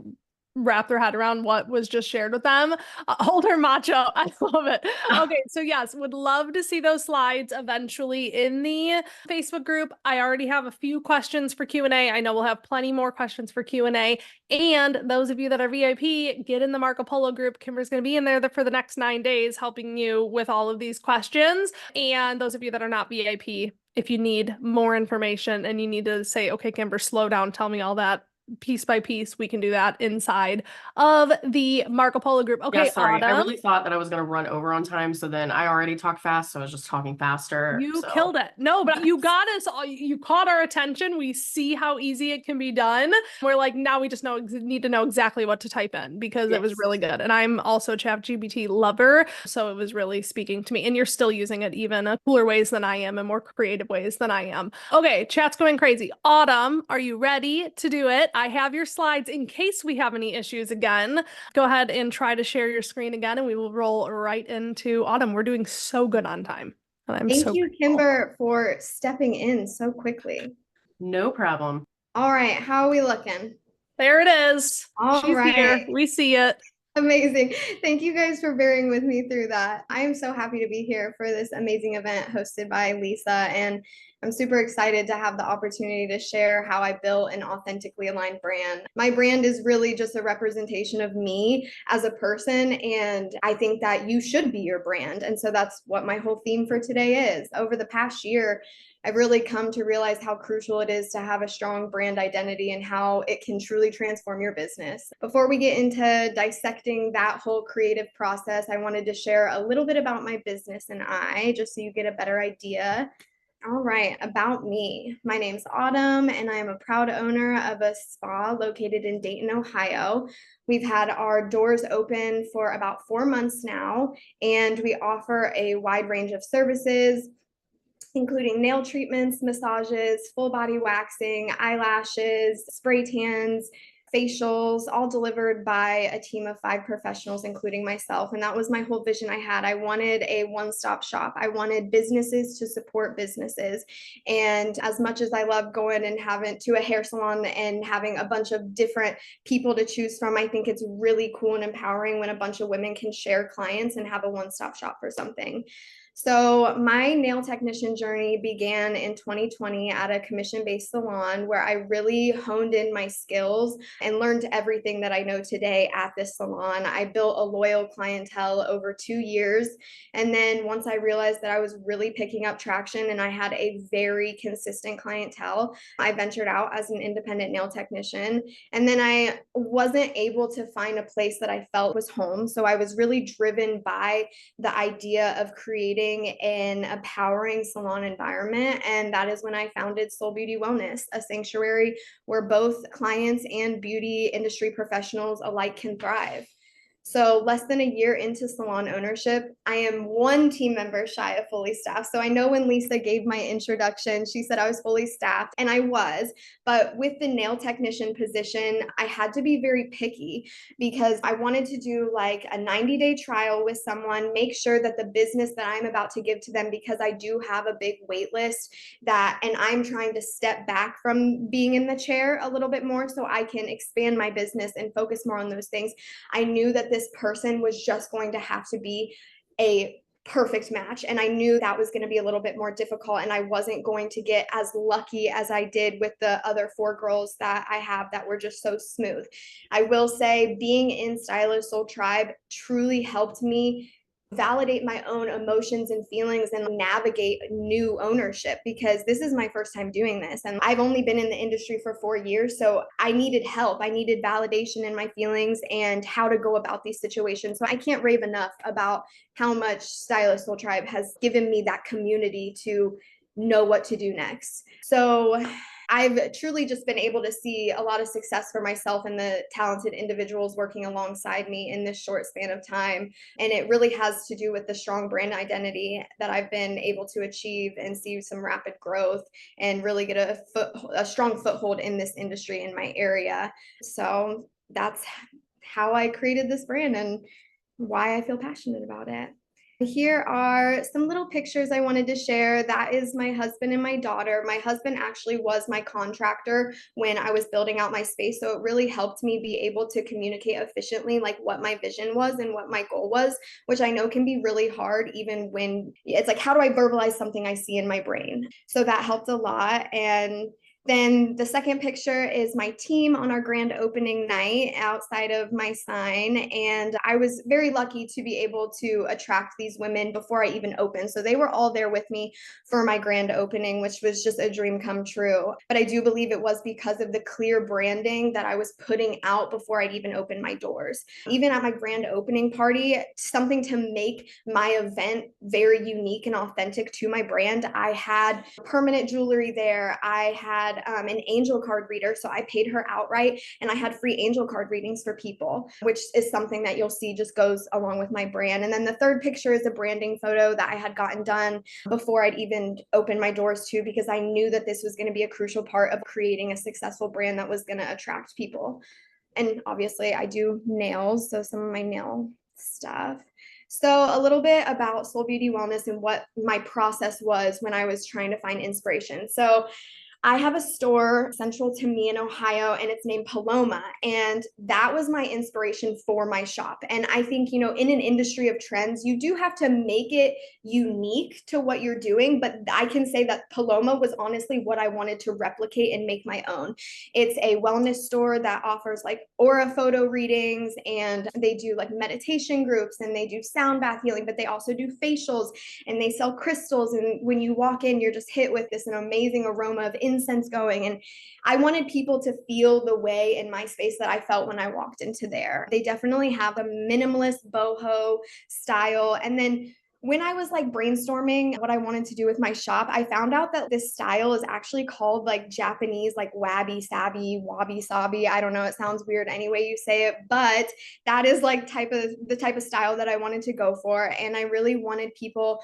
wrap their head around what was just shared with them. Hold her macho. I love it. Okay, so yes, would love to see those slides eventually in the Facebook group. I already have a few questions for Q&A. I know we'll have plenty more questions for Q&A. And those of you that are VIP, get in the Marco Polo group. Kimber's going to be in there for the next 9 days helping you with all of these questions. And those of you that are not VIP, if you need more information and you need to say, okay, Kimber, slow down, tell me all that piece by piece, we can do that inside of the Marco Polo group. Okay, yeah, sorry. Autumn, I really thought that I was going to run over on time, so then I already talked fast, so I was just talking faster. You killed it. No, but you got us. You caught our attention. We see how easy it can be done. We're like, now we just need to know exactly what to type in, because it was really good. And I'm also a ChatGPT lover, so it was really speaking to me. And you're still using it even in cooler ways than I am and more creative ways than I am. Okay, chat's going crazy. Autumn, are you ready to do it? I have your slides in case we have any issues again. Go ahead and try to share your screen again, and we will roll right into Autumn. We're doing so good on time. And I'm Thank so you, grateful. Kimber, for stepping in so quickly. No problem. All right, how are we looking? There it is. All She's here. right. We see it. Amazing. Thank you guys for bearing with me through that. I am so happy to be here for this amazing event hosted by Lisa, and I'm super excited to have the opportunity to share how I built an authentically aligned brand. My brand is really just a representation of me as a person, and I think that you should be your brand. And so that's what my whole theme for today is. Over the past year, I've really come to realize how crucial it is to have a strong brand identity and how it can truly transform your business. Before we get into dissecting that whole creative process, I wanted to share a little bit about my business and I, just so you get a better idea. All right, about me. My name's Autumn, and I am a proud owner of a spa located in Dayton, Ohio. We've had our doors open for about 4 months now, and we offer a wide range of services, including nail treatments, massages, full body waxing, eyelashes, spray tans, facials, all delivered by a team of 5 professionals, including myself. And that was my whole vision I had. I wanted a one-stop shop. I wanted businesses to support businesses. And as much as I love going and having to a hair salon and having a bunch of different people to choose from, I think it's really cool and empowering when a bunch of women can share clients and have a one-stop shop for something. So my nail technician journey began in 2020 at a commission-based salon where I really honed in my skills and learned everything that I know today at this salon. I built a loyal clientele over 2 years. And then once I realized that I was really picking up traction and I had a very consistent clientele, I ventured out as an independent nail technician. And then I wasn't able to find a place that I felt was home. So I was really driven by the idea of creating an empowering salon environment. And that is when I founded Soul Beauty Wellness, a sanctuary where both clients and beauty industry professionals alike can thrive. So less than a year into salon ownership, I am 1 team member shy of fully staffed. So I know when Lisa gave my introduction, she said I was fully staffed, and I was. But with the nail technician position, I had to be very picky because I wanted to do like a 90-day trial with someone, make sure that the business that I'm about to give to them, because I do have a big wait list and I'm trying to step back from being in the chair a little bit more so I can expand my business and focus more on those things. I knew that this person was just going to have to be a perfect match. And I knew that was going to be a little bit more difficult. And I wasn't going to get as lucky as I did with the other 4 girls that I have that were just so smooth. I will say being in Stylist Soul Tribe truly helped me validate my own emotions and feelings and navigate new ownership, because this is my first time doing this and I've only been in the industry for 4 years. So I needed help. I needed validation in my feelings and how to go about these situations. So I can't rave enough about how much Stylist Soul Tribe has given me that community to know what to do next. So I've truly just been able to see a lot of success for myself and the talented individuals working alongside me in this short span of time. And it really has to do with the strong brand identity that I've been able to achieve and see some rapid growth and really get a strong foothold in this industry in my area. So that's how I created this brand and why I feel passionate about it. Here are some little pictures I wanted to share. That is my husband and my daughter. My husband actually was my contractor when I was building out my space. So it really helped me be able to communicate efficiently, like what my vision was and what my goal was, which I know can be really hard, even when it's like, how do I verbalize something I see in my brain? So that helped a lot. And then the second picture is my team on our grand opening night outside of my sign. And I was very lucky to be able to attract these women before I even opened. So they were all there with me for my grand opening, which was just a dream come true. But I do believe it was because of the clear branding that I was putting out before I'd even opened my doors. Even at my grand opening party, something to make my event very unique and authentic to my brand, I had permanent jewelry there. I had had an angel card reader. So I paid her outright and I had free angel card readings for people, which is something that you'll see just goes along with my brand. And then the third picture is a branding photo that I had gotten done before I'd even opened my doors to, because I knew that this was going to be a crucial part of creating a successful brand that was going to attract people. And obviously I do nails, so some of my nail stuff. So a little bit about Soul Beauty Wellness and what my process was when I was trying to find inspiration. So I have a store central to me in Ohio, and it's named Paloma. And that was my inspiration for my shop. And I think, in an industry of trends, you do have to make it unique to what you're doing. But I can say that Paloma was honestly what I wanted to replicate and make my own. It's a wellness store that offers like aura photo readings, and they do like meditation groups, and they do sound bath healing, but they also do facials, and they sell crystals. And when you walk in, you're just hit with an amazing aroma of incense going. And I wanted people to feel the way in my space that I felt when I walked into there. They definitely have a minimalist boho style. And then when I was like brainstorming what I wanted to do with my shop, I found out that this style is actually called like Japanese, like wabi sabi. I don't know. It sounds weird any way you say it, but that is like the type of style that I wanted to go for. And I really wanted people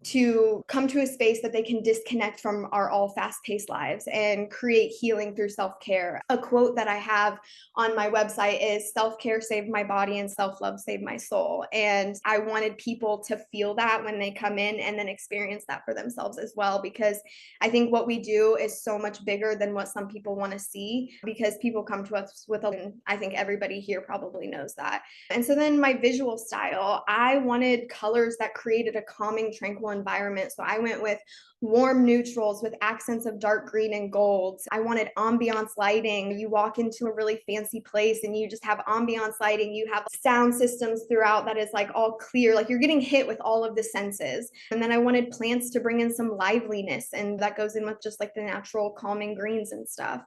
to come to a space that they can disconnect from our all fast-paced lives and create healing through self-care. A quote that I have on my website is, "Self-care saved my body and self-love saved my soul." And I wanted people to feel that when they come in, and then experience that for themselves as well, because I think what we do is so much bigger than what some people want to see, because people come to us and I think everybody here probably knows that. And so then my visual style, I wanted colors that created a calming, tranquil environment. So I went with warm neutrals with accents of dark green and gold. I wanted ambiance lighting. You walk into a really fancy place and you just have ambiance lighting. You have sound systems throughout that is like all clear, like you're getting hit with all of the senses. And then I wanted plants to bring in some liveliness, and that goes in with just like the natural calming greens and stuff.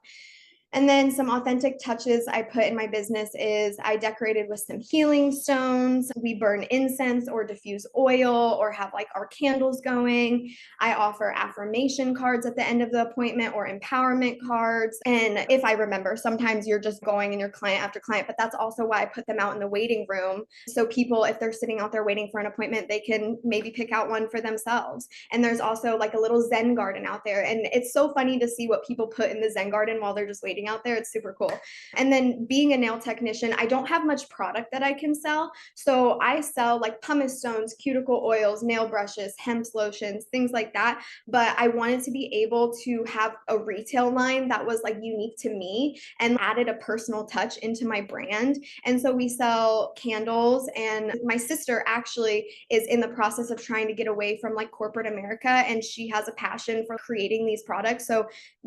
And then some authentic touches I put in my business is I decorated with some healing stones. We burn incense or diffuse oil or have like our candles going. I offer affirmation cards at the end of the appointment or empowerment cards. And if I remember, sometimes you're just going and you're client after client, but that's also why I put them out in the waiting room. So people, if they're sitting out there waiting for an appointment, they can maybe pick out one for themselves. And there's also like a little Zen garden out there. And it's so funny to see what people put in the Zen garden while they're just waiting out there. It's super cool. And then being a nail technician, I don't have much product that I can sell. So I sell like pumice stones, cuticle oils, nail brushes, hemp lotions, things like that. But I wanted to be able to have a retail line that was like unique to me and added a personal touch into my brand. And so we sell candles, and my sister actually is in the process of trying to get away from like corporate America, and she has a passion for creating these products. So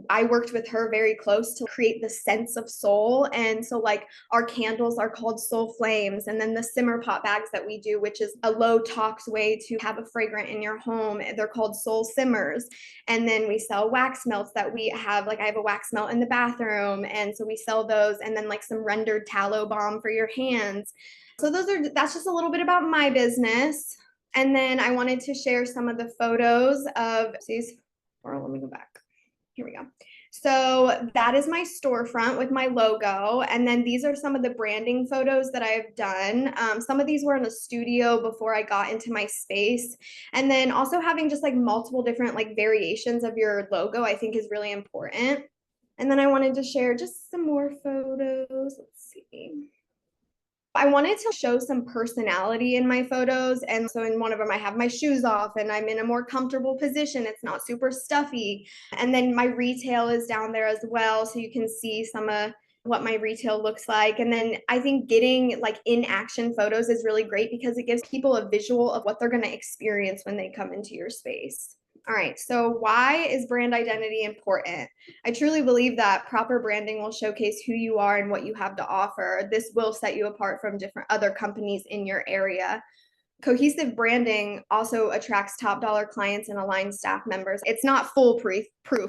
I worked with her very close to create the sense of soul. And so like our candles are called Soul Flames. And then the simmer pot bags that we do, which is a low tox way to have a fragrant in your home, they're called Soul Simmers. And then we sell wax melts that we have, like I have a wax melt in the bathroom. And so we sell those, and then like some rendered tallow balm for your hands. So that's just a little bit about my business. And then I wanted to share some of the photos of these, or let me go back. Here we go. So that is my storefront with my logo. And then these are some of the branding photos that I've done. Some of these were in the studio before I got into my space. And then also having just like multiple different like variations of your logo, I think is really important. And then I wanted to share just some more photos. Let's see. I wanted to show some personality in my photos. And so in one of them, I have my shoes off and I'm in a more comfortable position. It's not super stuffy. And then my retail is down there as well. So you can see some of what my retail looks like. And then I think getting like in action photos is really great because it gives people a visual of what they're going to experience when they come into your space. All right, so why is brand identity important? I truly believe that proper branding will showcase who you are and what you have to offer. This will set you apart from different other companies in your area. Cohesive branding also attracts top dollar clients and aligned staff members. It's not foolproof.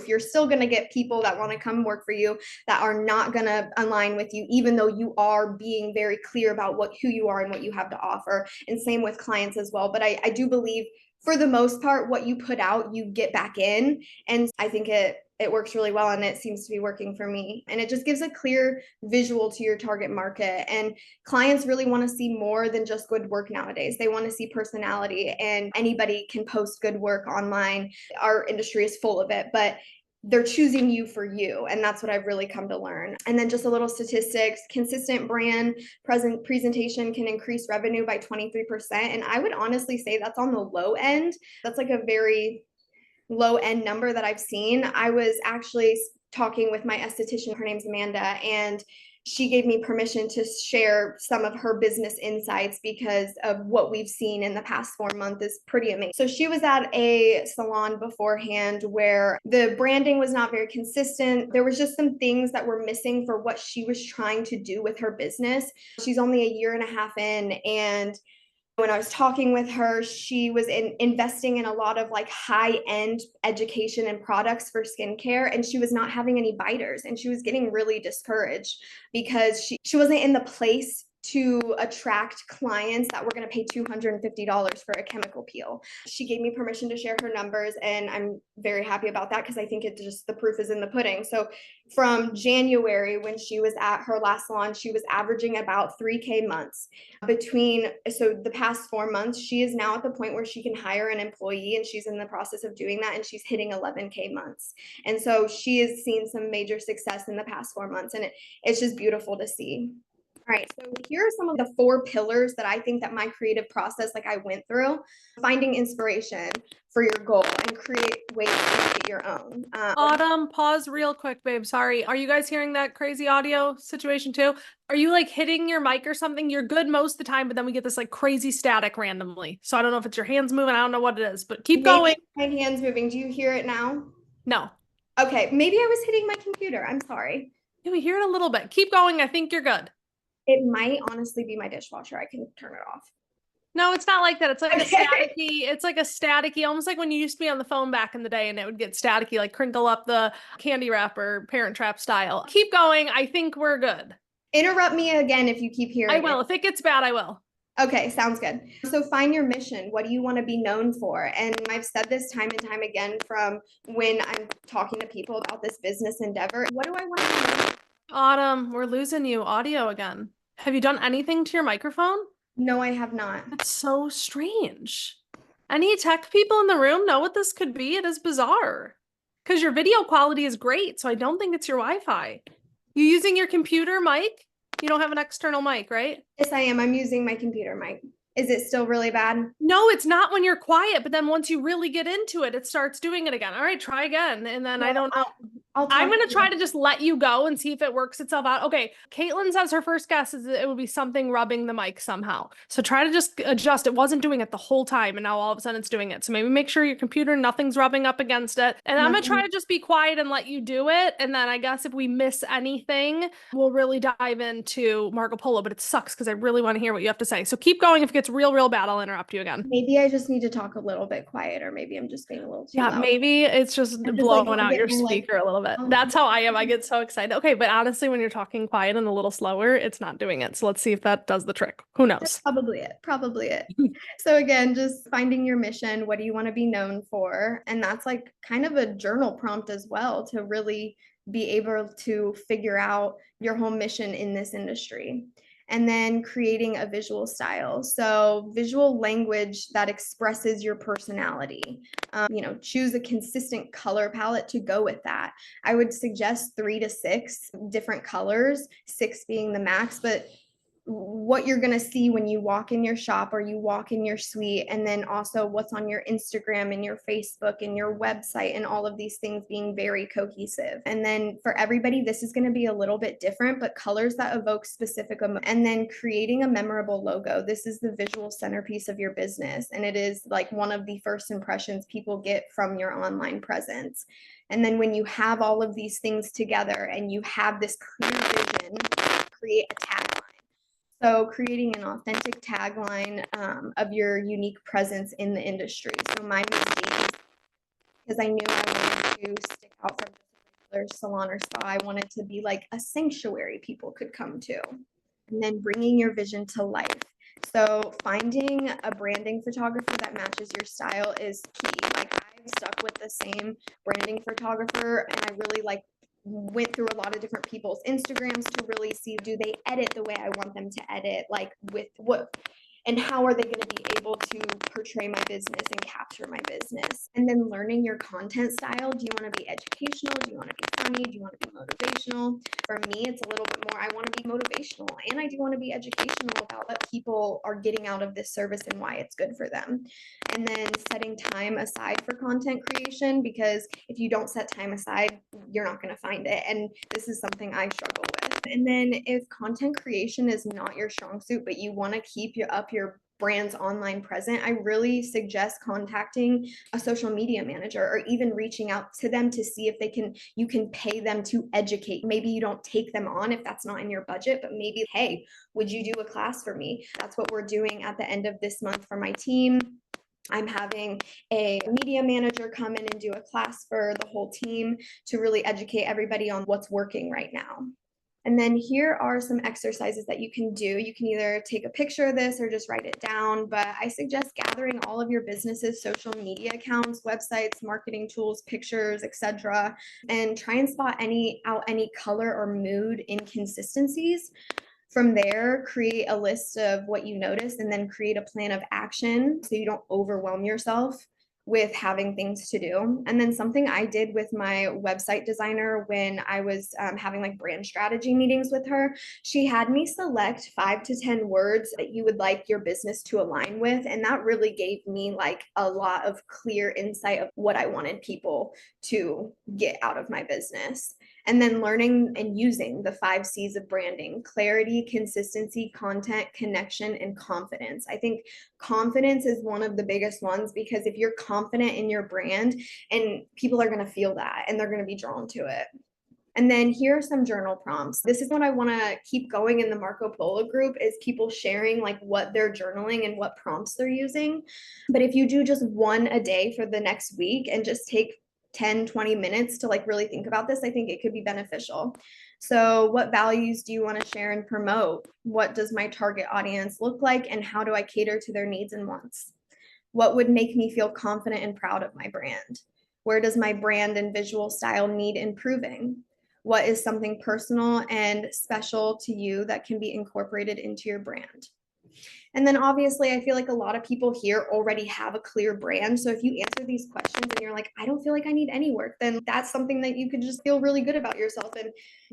You're still going to get people that want to come work for you that are not going to align with you, even though you are being very clear about who you are and what you have to offer. And same with clients as well. But I do believe for the most part, what you put out, you get back in. And I think it works really well, and it seems to be working for me. And it just gives a clear visual to your target market. And clients really want to see more than just good work nowadays. They want to see personality, and anybody can post good work online. Our industry is full of it, but they're choosing you for you. And that's what I've really come to learn. And then just a little statistics: consistent brand presentation can increase revenue by 23%. And I would honestly say that's on the low end. That's like a very low end number that I've seen. I was actually talking with my esthetician. Her name's Amanda, and she gave me permission to share some of her business insights because of what we've seen in the past 4 months is pretty amazing. So she was at a salon beforehand where the branding was not very consistent. There was just some things that were missing for what she was trying to do with her business. She's only a year and a half in, and when I was talking with her, she was investing in a lot of like high-end education and products for skincare, and she was not having any biters, and she was getting really discouraged because she wasn't in the place to attract clients that were going to pay $250 for a chemical peel. She gave me permission to share her numbers, and I'm very happy about that because I think the proof is in the pudding. So from January, when she was at her last salon, she was averaging about 3K months. So the past 4 months, she is now at the point where she can hire an employee, and she's in the process of doing that, and she's hitting 11K months. And so she has seen some major success in the past 4 months, and it's just beautiful to see. All right, so here are some of the 4 pillars that I think that my creative process, like I went through: finding inspiration for your goal and create ways to make it your own. Autumn, pause real quick, babe. Sorry. Are you guys hearing that crazy audio situation too? Are you like hitting your mic or something? You're good most of the time, but then we get this like crazy static randomly. So I don't know if it's your hands moving. I don't know what it is, but keep going. My hands moving. Do you hear it now? No. Okay, maybe I was hitting my computer. I'm sorry. Yeah, we hear it a little bit. Keep going. I think you're good. It might honestly be my dishwasher. I can turn it off. No, it's not like that. It's like Okay. it's like a staticky, almost like when you used to be on the phone back in the day and it would get staticky, like crinkle up the candy wrapper, Parent Trap style. Keep going. I think we're good. Interrupt me again if you keep hearing I will. If it gets bad, I will. Okay, sounds good. So find your mission. What do you want to be known for? And I've said this time and time again from when I'm talking to people about this business endeavor. What do I want to be known for? Autumn, we're losing you audio again. Have you done anything to your microphone? No, I have not. That's so strange. Any tech people in the room know what this could be? It is bizarre. Because your video quality is great, so I don't think it's your Wi-Fi. You using your computer mic? You don't have an external mic, right? Yes, I am. I'm using my computer mic. Is it still really bad? No, it's not when you're quiet, but then once you really get into it, it starts doing it again. All right, try again. And then I don't know. I'm going to try to just let you go and see if it works itself out. Okay, Caitlin says her first guess is it would be something rubbing the mic somehow. So try to just adjust. It wasn't doing it the whole time, and now all of a sudden it's doing it. So maybe make sure your computer, nothing's rubbing up against it. And I'm going to try to just be quiet and let you do it. And then I guess if we miss anything, we'll really dive into Marco Polo. But it sucks because I really want to hear what you have to say. So keep going. If it gets real bad, I'll interrupt you again. Maybe I just need to talk a little bit quieter. Maybe I'm just being a little too loud. Maybe it's just blowing out your speaker a little bit. That's how I am. I get so excited. Okay, but honestly, when you're talking quiet and a little slower, it's not doing it. So let's see if that does the trick. Who knows? That's probably it. So again, just finding your mission. What do you want to be known for? And that's like kind of a journal prompt as well to really be able to figure out your whole mission in this industry. And then creating a visual style. So visual language that expresses your personality. Choose a consistent color palette to go with that. I would suggest 3 to 6 different colors, 6 being the max, but what you're going to see when you walk in your shop or you walk in your suite, and then also what's on your Instagram and your Facebook and your website, and all of these things being very cohesive. And then for everybody, this is going to be a little bit different, but colors that evoke specific and then creating a memorable logo. This is the visual centerpiece of your business, and it is like one of the first impressions people get from your online presence. And then when you have all of these things together and you have this clear vision, create a tagline. So creating an authentic tagline of your unique presence in the industry. So mine was James, because I knew I wanted to stick out from just a regular salon or spa. I wanted to be like a sanctuary people could come to. and then bringing your vision to life. So finding a branding photographer that matches your style is key. Like, I've stuck with the same branding photographer, and I really went through a lot of different people's Instagrams to really see, do they edit the way I want them to edit? Like, with what and how are they going to be able to portray my business and capture my business? And then learning your content style. Do you want to be educational? Do you want to be funny? Do you want to be motivational? For me, it's a little bit more, I want to be motivational, and I do want to be educational about what people are getting out of this service and why it's good for them. And then setting time aside for content creation, because if you don't set time aside, you're not going to find it. And this is something I struggle with. And then if content creation is not your strong suit, but you want to keep your brand's online present, I really suggest contacting a social media manager, or even reaching out to them to see if you can pay them to educate. Maybe you don't take them on if that's not in your budget, but maybe, hey, would you do a class for me? That's what we're doing at the end of this month for my team. I'm having a media manager come in and do a class for the whole team to really educate everybody on what's working right now. And then here are some exercises that you can do. You can either take a picture of this or just write it down, but I suggest gathering all of your business's social media accounts, websites, marketing tools, pictures, etc., and try and spot any color or mood inconsistencies. From there, create a list of what you notice, and then create a plan of action so you don't overwhelm yourself with having things to do. And then something I did with my website designer when I was having like brand strategy meetings with her, she had me select 5 to 10 words that you would like your business to align with. And that really gave me like a lot of clear insight of what I wanted people to get out of my business. And then learning and using the 5 C's of branding: clarity, consistency, content, connection, and confidence. I think confidence is one of the biggest ones, because if you're confident in your brand, and people are going to feel that and they're going to be drawn to it. And then here are some journal prompts. This is what I want to keep going in the Marco Polo group, is people sharing like what they're journaling and what prompts they're using. But if you do just one a day for the next week and just take 10-20 minutes to like really think about this, I think it could be beneficial. So what values do you want to share and promote? What does my target audience look like, and how do I cater to their needs and wants? What would make me feel confident and proud of my brand? Where does my brand and visual style need improving? What is something personal and special to you that can be incorporated into your brand? And then obviously, I feel like a lot of people here already have a clear brand. So if you answer these questions and you're like, I don't feel like I need any work, then that's something that you could just feel really good about yourself and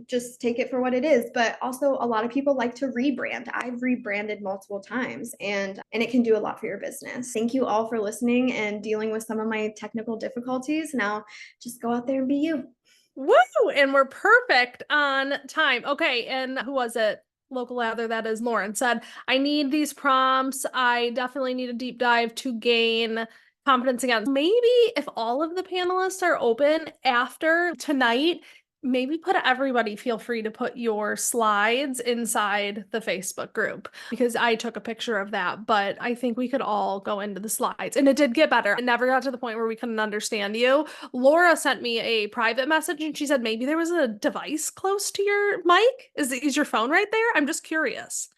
just take it for what it is. But also, a lot of people like to rebrand. I've rebranded multiple times, and it can do a lot for your business. Thank you all for listening and dealing with some of my technical difficulties. Now just go out there and be you. Woo! And we're perfect on time. Okay. And who was it? Local lather, that is Lauren, said, I need these prompts. I definitely need a deep dive to gain confidence again. Maybe if all of the panelists are open after tonight, maybe everybody feel free to put your slides inside the Facebook group, because I took a picture of that, but I think we could all go into the slides, and it did get better. It never got to the point where we couldn't understand you. Laura sent me a private message and she said maybe there was a device close to your mic. Is your phone right there? I'm just curious.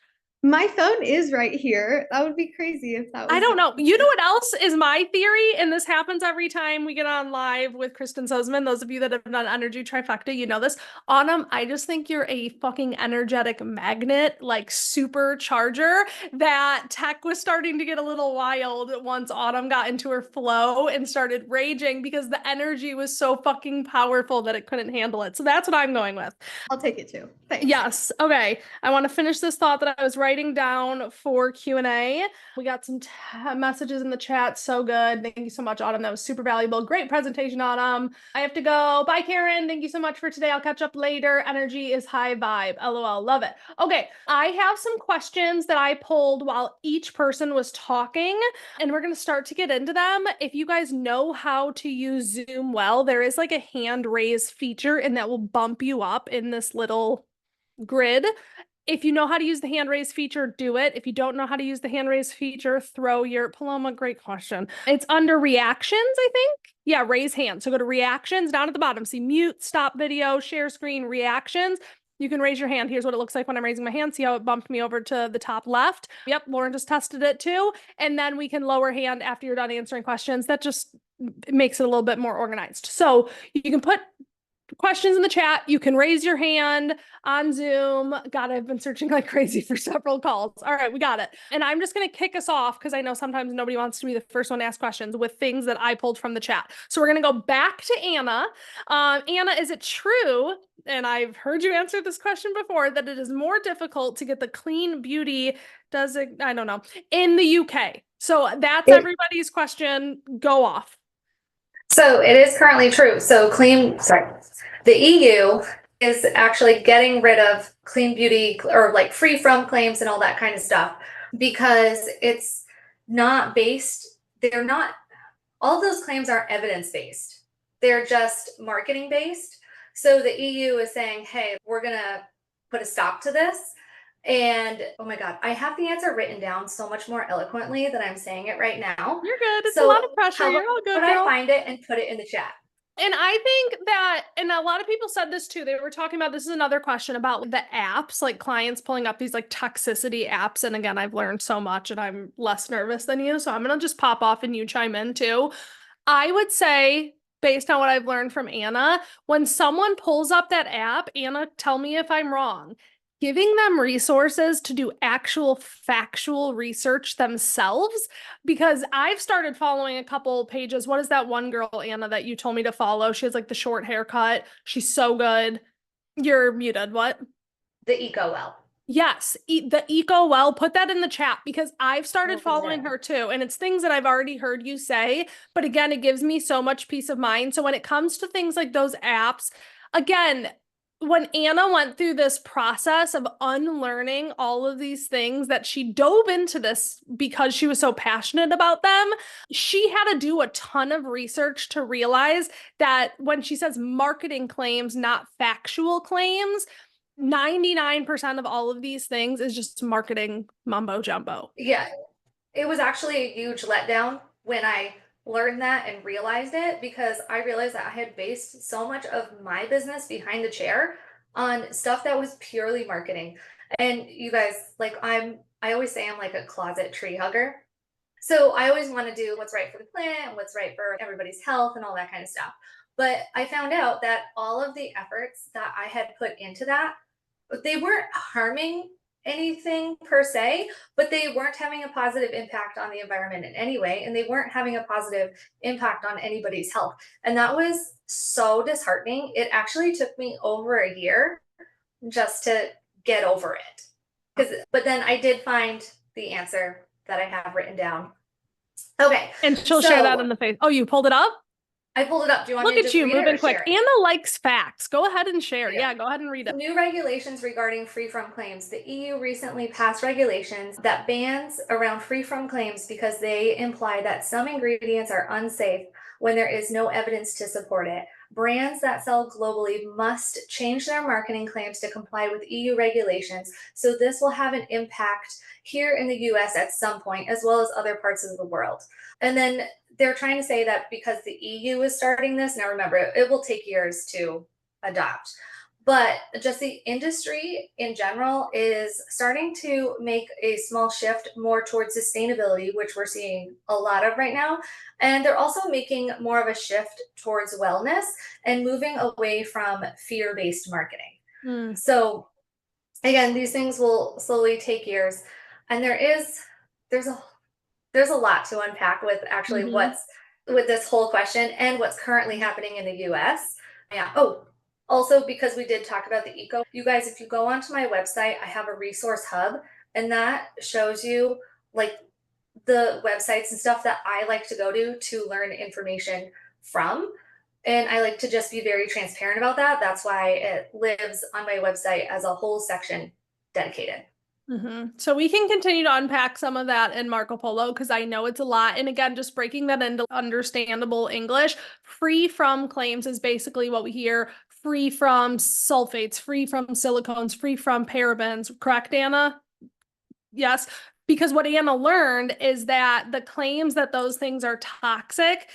My phone is right here. That would be crazy if that was. I don't know. You know what else is my theory? And this happens every time we get on live with Kristen Sozman. Those of you that have done Energy Trifecta, you know this. Autumn, I just think you're a fucking energetic magnet, like supercharger. That tech was starting to get a little wild once Autumn got into her flow and started raging, because the energy was so fucking powerful that it couldn't handle it. So that's what I'm going with. I'll take it too. Thanks. Yes. Okay. I want to finish this thought that I was writing down for Q&A. We got some messages in the chat. So good. Thank you so much, Autumn. That was super valuable. Great presentation, Autumn. I have to go. Bye, Karen. Thank you so much for today. I'll catch up later. Energy is high vibe. LOL. Love it. Okay. I have some questions that I pulled while each person was talking, and we're going to start to get into them. If you guys know how to use Zoom well, there is like a hand raise feature, and that will bump you up in this little grid. If you know how to use the hand raise feature, do it. If you don't know how to use the hand raise feature, throw your Paloma. Great question. It's under reactions, I think. Yeah, raise hand. So go to reactions down at the bottom. See mute, stop video, share screen, reactions. You can raise your hand. Here's what it looks like when I'm raising my hand. See how it bumped me over to the top left? Yep, Lauren just tested it too. And then we can lower hand after you're done answering questions. That just makes it a little bit more organized. So you can put questions in the chat. You can raise your hand on Zoom. God, I've been searching like crazy for several calls. All right, we got it. And I'm just going to kick us off because I know sometimes nobody wants to be the first one to ask questions with things that I pulled from the chat. So we're going to go back to Anna. Anna, is it true, and I've heard you answer this question before, that it is more difficult to get the clean beauty, I don't know, in the UK? So that's everybody's question. Go off. So it is currently true. So the EU is actually getting rid of clean beauty or like free from claims and all that kind of stuff because it's not based. All of those claims aren't evidence based. They're just marketing based. So the EU is saying, hey, we're going to put a stop to this. And oh my God, I have the answer written down so much more eloquently than I'm saying it right now. You're good. It's a lot of pressure. You're all good, girl. I find it and put it in the chat. And I think that, and a lot of people said this too, they were talking about, this is another question about the apps, like clients pulling up these like toxicity apps. And again, I've learned so much and I'm less nervous than you. So I'm going to just pop off and you chime in too. I would say, based on what I've learned from Anna, when someone pulls up that app, Anna, tell me if I'm wrong, giving them resources to do actual factual research themselves, because I've started following a couple pages. What is that one girl, Anna, that you told me to follow? She has like the short haircut. She's so good. You're muted. What? The Eco Well. Yes, the Eco Well, put that in the chat because I've started following her too. And it's things that I've already heard you say. But again, it gives me so much peace of mind. So when it comes to things like those apps, again, when Anna went through this process of unlearning all of these things that she dove into this because she was so passionate about them, she had to do a ton of research to realize that when she says marketing claims, not factual claims, 99% of all of these things is just marketing mumbo jumbo. Yeah, it was actually a huge letdown when I learned that and realized it, because I realized that I had based so much of my business behind the chair on stuff that was purely marketing. And you guys, like I always say I'm like a closet tree hugger. So I always want to do what's right for the planet and what's right for everybody's health and all that kind of stuff. But I found out that all of the efforts that I had put into that, they weren't harming anything per se, but they weren't having a positive impact on the environment in any way, and they weren't having a positive impact on anybody's health. And that was so disheartening. It actually took me over a year just to get over it. But then I did find the answer that I have written down. Okay. And she'll share that in the face. Oh, you pulled it up? I pulled it up. Do you want Look me to at just you read moving it or quick. share it? Anna likes facts. Go ahead and share. Yeah, go ahead and read it. New regulations regarding free from claims. The EU recently passed regulations that bans around free from claims because they imply that some ingredients are unsafe when there is no evidence to support it. Brands that sell globally must change their marketing claims to comply with EU regulations. So this will have an impact here in the US at some point, as well as other parts of the world. And then they're trying to say that because the EU is starting this, now remember, it will take years to adopt, but just the industry in general is starting to make a small shift more towards sustainability, which we're seeing a lot of right now. And they're also making more of a shift towards wellness and moving away from fear-based marketing. So again, these things will slowly take years. And there's a lot to unpack with actually what's with this whole question and what's currently happening in the US. Yeah. Oh, also, because we did talk about the eco, you guys, if you go onto my website, I have a resource hub, and that shows you like the websites and stuff that I like to go to learn information from. And I like to just be very transparent about that. That's why it lives on my website as a whole section dedicated. So we can continue to unpack some of that in Marco Polo because I know it's a lot. And again, just breaking that into understandable English, free from claims is basically what we hear: free from sulfates, free from silicones, free from parabens. Correct, Anna? Yes. Because what Anna learned is that the claims that those things are toxic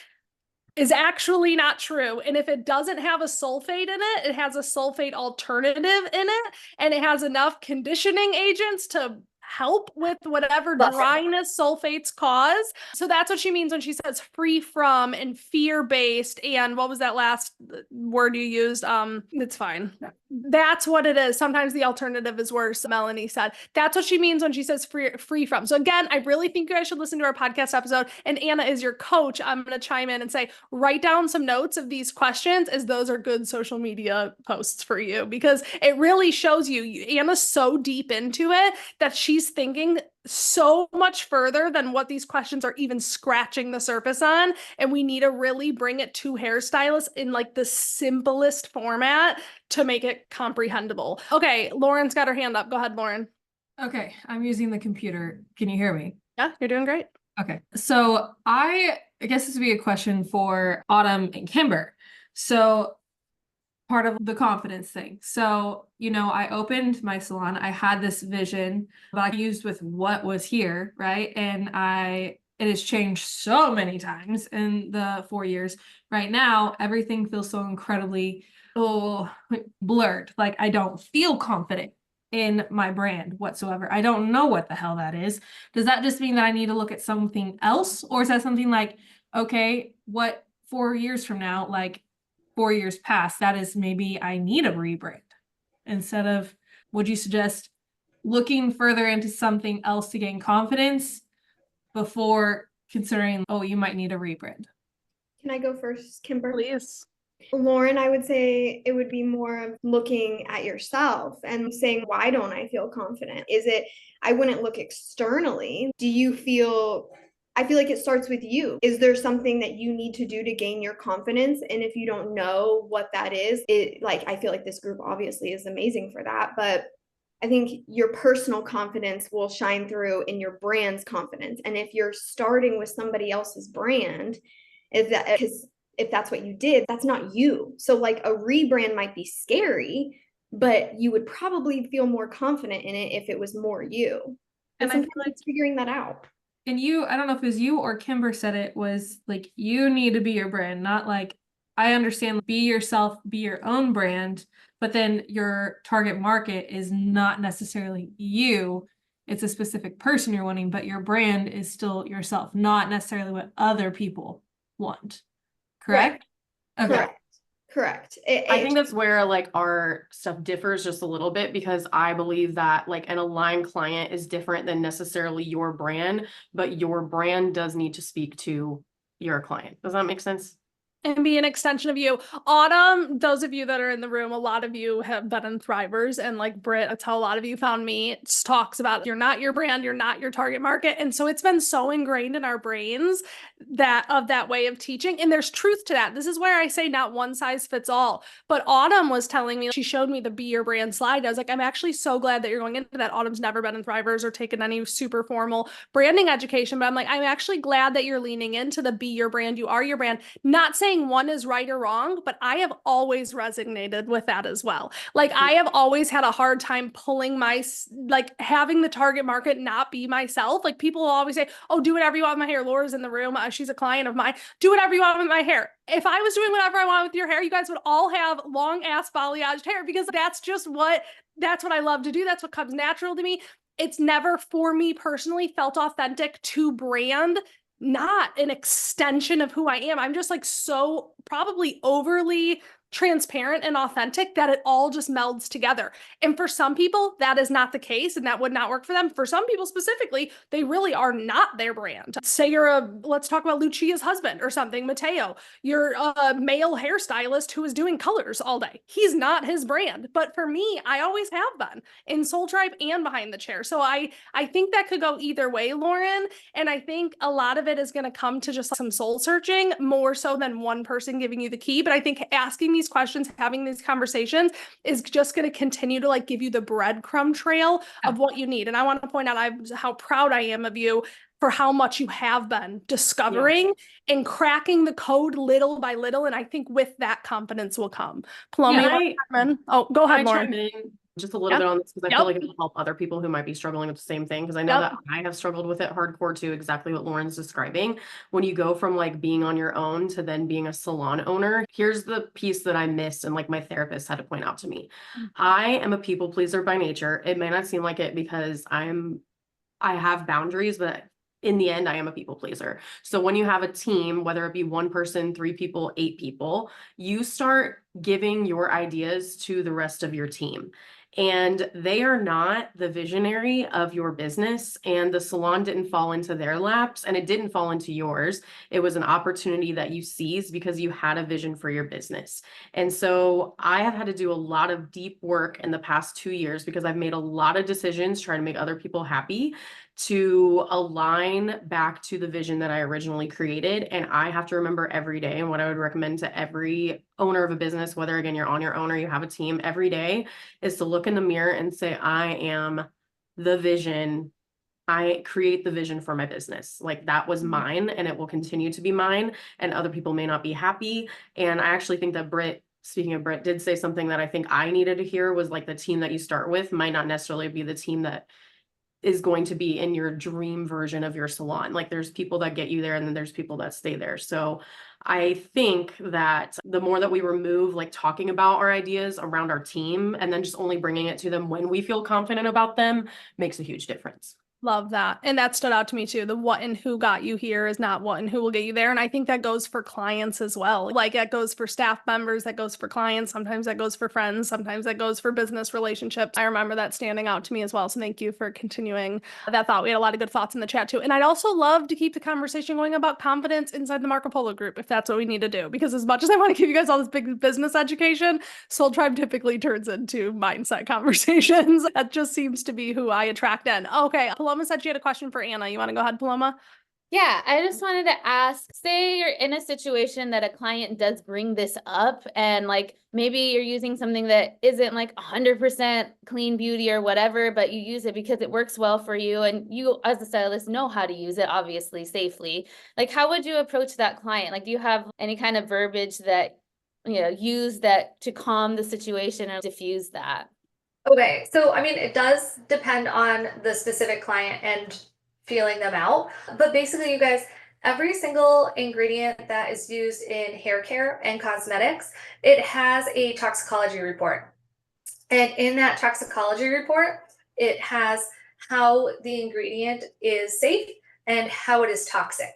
is actually not true. And if it doesn't have a sulfate in it, it has a sulfate alternative in it, and it has enough conditioning agents to help with whatever dryness sulfates cause. So that's what she means when she says free from and fear-based. And what was that last word you used? It's fine. That's what it is. Sometimes the alternative is worse, Melanie said. That's what she means when she says free from. So again, I really think you guys should listen to our podcast episode. And Anna is your coach. I'm going to chime in and say, write down some notes of these questions, as those are good social media posts for you, because it really shows you, Anna's so deep into it that she's thinking so much further than what these questions are even scratching the surface on. And we need to really bring it to hairstylists in like the simplest format to make it comprehensible. Okay, Lauren's got her hand up. Go ahead, Lauren. Okay, I'm using the computer. Can you hear me? Yeah, you're doing great. Okay, so I guess this would be a question for Autumn and Kimber. So part of the confidence thing. So, I opened my salon. I had this vision, but I used with what was here, right? And it has changed so many times in the 4 years. Right now, everything feels so incredibly blurred. Like I don't feel confident in my brand whatsoever. I don't know what the hell that is. Does that just mean that I need to look at something else? Or is that something like, okay, what 4 years from now, like 4 years past, that is maybe I need a rebrand? Instead of, would you suggest looking further into something else to gain confidence before considering, oh, you might need a rebrand? Can I go first, Kimber? Please. Lauren, I would say it would be more of looking at yourself and saying, why don't I feel confident? Is it, I wouldn't look externally. Do you feel, I feel like it starts with you. Is there something that you need to do to gain your confidence? And if you don't know what that is, I feel like this group obviously is amazing for that, but I think your personal confidence will shine through in your brand's confidence. And if you're starting with somebody else's brand, if that's what you did, that's not you. So like a rebrand might be scary, but you would probably feel more confident in it if it was more you. And I feel like figuring that out. And I don't know if it was you or Kimber said it, was like, you need to be your brand, not like, I understand, be yourself, be your own brand, but then your target market is not necessarily you. It's a specific person you're wanting, but your brand is still yourself, not necessarily what other people want. Correct? Right. Okay. Correct. I think that's where like our stuff differs just a little bit, because I believe that like an aligned client is different than necessarily your brand, but your brand does need to speak to your client. Does that make sense? And be an extension of you. Autumn, those of you that are in the room, a lot of you have been in Thrivers, and like Britt, that's how a lot of you found me. It talks about you're not your brand, you're not your target market. And so it's been so ingrained in our brains that way of teaching. And there's truth to that. This is where I say not one size fits all. But Autumn was telling me, she showed me the Be Your Brand slide. I was like, I'm actually so glad that you're going into that. Autumn's never been in Thrivers or taken any super formal branding education, but I'm like, I'm actually glad that you're leaning into the Be Your Brand, you are your brand. Not saying one is right or wrong, but I have always resonated with that as well. Like I have always had a hard time pulling having the target market not be myself. Like people will always say, oh, do whatever you want with my hair. Laura's in the room. She's a client of mine. Do whatever you want with my hair. If I was doing whatever I want with your hair, you guys would all have long ass balayaged hair, because that's what I love to do. That's what comes natural to me. It's never for me personally felt authentic to brand, not an extension of who I am. I'm just like so probably overly transparent and authentic that it all just melds together. And for some people, that is not the case, and that would not work for them. For some people specifically, they really are not their brand. Say let's talk about Lucia's husband or something, Mateo. You're a male hairstylist who is doing colors all day. He's not his brand. But for me, I always have been in Soul Tribe and behind the chair. So I think that could go either way, Lauren. And I think a lot of it is going to come to just some soul searching more so than one person giving you the key. But I think asking these questions, having these conversations is just going to continue to like give you the breadcrumb trail of what you need. And I want to point out how proud I am of you for how much you have been discovering and cracking the code little by little. And I think with that confidence will come. Paloma, Yeah, oh, go ahead, Lauren. Chime in just a little bit on this because I feel Yep. like it will help other people who might be struggling with the same thing. Because I know Yep. that I have struggled with it hardcore too, exactly what Lauren's describing. When you go from like being on your own to then being a salon owner, here's the piece that I missed and like my therapist had to point out to me. I am a people pleaser by nature. It may not seem like it because I have boundaries, but in the end, I am a people pleaser. So when you have a team, whether it be one person, 3 people, 8 people, you start giving your ideas to the rest of your team. And they are not the visionary of your business, and the salon didn't fall into their laps and it didn't fall into yours. It was an opportunity that you seized because you had a vision for your business. And so I have had to do a lot of deep work in the past 2 years because I've made a lot of decisions trying to make other people happy to align back to the vision that I originally created. And I have to remember every day, and what I would recommend to every owner of a business, whether again, you're on your own or you have a team, every day is to look in the mirror and say, I am the vision. I create the vision for my business. Like that was mine and it will continue to be mine, and other people may not be happy. And I actually think that speaking of Britt, did say something that I think I needed to hear was like the team that you start with might not necessarily be the team that is going to be in your dream version of your salon. Like there's people that get you there and then there's people that stay there. So I think that the more that we remove like talking about our ideas around our team and then just only bringing it to them when we feel confident about them makes a huge difference. Love that. And that stood out to me too. The what and who got you here is not what and who will get you there. And I think that goes for clients as well. Like that goes for staff members, that goes for clients. Sometimes that goes for friends. Sometimes that goes for business relationships. I remember that standing out to me as well. So thank you for continuing that thought. We had a lot of good thoughts in the chat too. And I'd also love to keep the conversation going about confidence inside the Marco Polo group, if that's what we need to do. Because as much as I want to give you guys all this big business education, Soul Tribe typically turns into mindset conversations. That just seems to be who I attract in. Okay, Paloma said she had a question for Anna. You want to go ahead, Paloma? Yeah, I just wanted to ask, say you're in a situation that a client does bring this up and like maybe you're using something that isn't like 100% clean beauty or whatever, but you use it because it works well for you and you as a stylist know how to use it obviously safely. Like how would you approach that client? Like do you have any kind of verbiage that use that to calm the situation or diffuse that? Okay, so I mean, it does depend on the specific client and feeling them out. But basically, you guys, every single ingredient that is used in hair care and cosmetics, it has a toxicology report. And in that toxicology report, it has how the ingredient is safe and how it is toxic.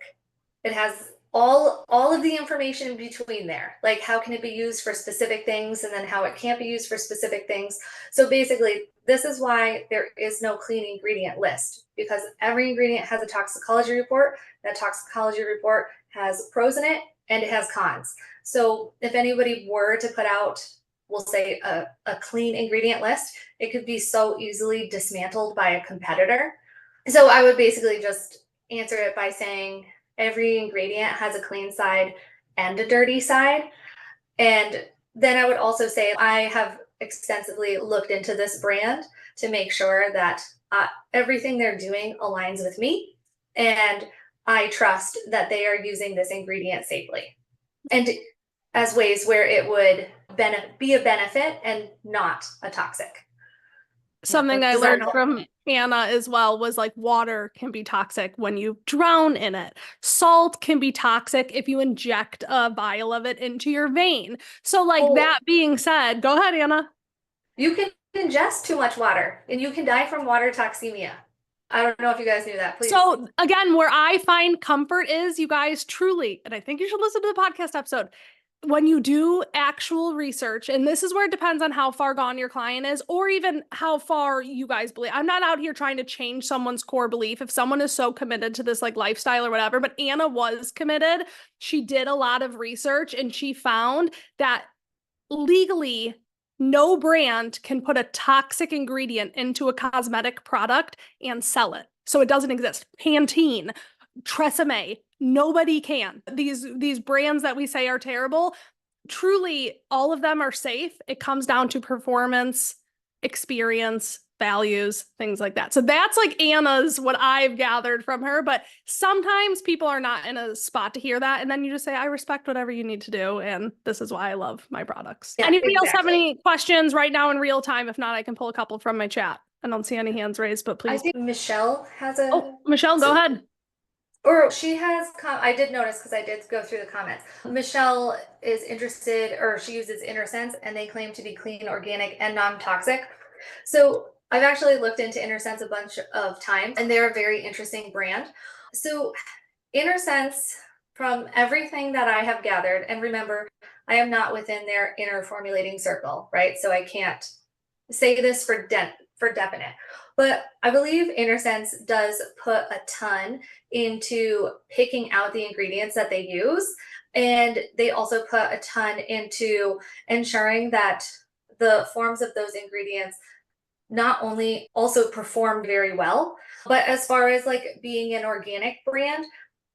It has all of the information in between there, like how can it be used for specific things and then how it can't be used for specific things. So basically, this is why there is no clean ingredient list, because every ingredient has a toxicology report. That toxicology report has pros in it and it has cons. So if anybody were to put out, we'll say a clean ingredient list, it could be so easily dismantled by a competitor. So I would basically just answer it by saying, every ingredient has a clean side and a dirty side. And then I would also say I have extensively looked into this brand to make sure that everything they're doing aligns with me. And I trust that they are using this ingredient safely and as ways where it would be a benefit and not a toxic. Something I learned from Anna as well was like water can be toxic when you drown in it. Salt can be toxic if you inject a vial of it into your vein. So like that being said, go ahead, Anna. You can ingest too much water and you can die from water toxemia. I don't know if you guys knew that. Please. So again, where I find comfort is you guys truly, and I think you should listen to the podcast episode, when you do actual research, and this is where it depends on how far gone your client is, or even how far you guys believe. I'm not out here trying to change someone's core belief. If someone is so committed to this like lifestyle or whatever, but Anna was committed. She did a lot of research and she found that legally no brand can put a toxic ingredient into a cosmetic product and sell it. So it doesn't exist. Pantene, Tresemme, nobody can. These brands that we say are terrible, truly all of them are safe. It comes down to performance, experience, values, things like that. So that's like Anna's, what I've gathered from her. But sometimes people are not in a spot to hear that. And then you just say, I respect whatever you need to do. And this is why I love my products. Yeah, Anybody else have exactly. any questions right now in real time? If not, I can pull a couple from my chat. I don't see any hands raised, but I please. think Michelle has a. Oh, Michelle, go ahead. Or she has, I did notice because I did go through the comments. Michelle is interested, or she uses InnerSense, and they claim to be clean, organic, and non-toxic. So I've actually looked into InnerSense a bunch of times, and they're a very interesting brand. So InnerSense, from everything that I have gathered, and remember, I am not within their inner formulating circle, right? So I can't say this for definite. But I believe InnerSense does put a ton into picking out the ingredients that they use. And they also put a ton into ensuring that the forms of those ingredients not only also perform very well, but as far as like being an organic brand,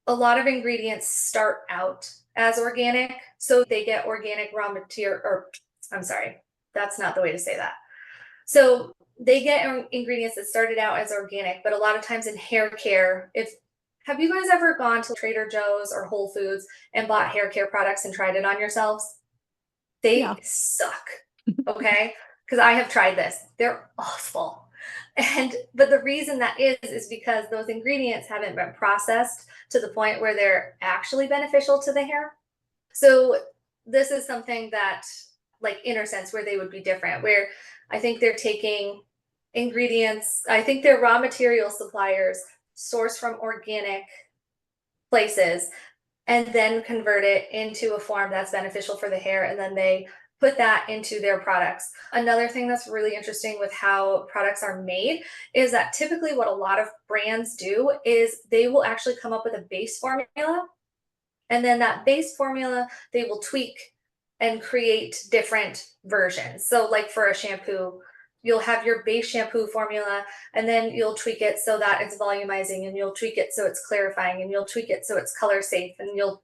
a lot of ingredients start out as organic. So they get organic raw material, or I'm sorry, that's not the way to say that. So they get ingredients that started out as organic, but a lot of times in hair care, have you guys ever gone to Trader Joe's or Whole Foods and bought hair care products and tried it on yourselves? They suck. Okay. Because I have tried this. They're awful. But the reason that is because those ingredients haven't been processed to the point where they're actually beneficial to the hair. So this is something that, like InnerSense, where they would be different, where I think they're taking ingredients, I think their raw material suppliers source from organic places and then convert it into a form that's beneficial for the hair, and then they put that into their products. Another thing that's really interesting with how products are made is that typically what a lot of brands do is they will actually come up with a base formula, and then that base formula they will tweak and create different versions. So like for a shampoo, you'll have your base shampoo formula, and then you'll tweak it so that it's volumizing, and you'll tweak it so it's clarifying, and you'll tweak it so it's color safe, and you'll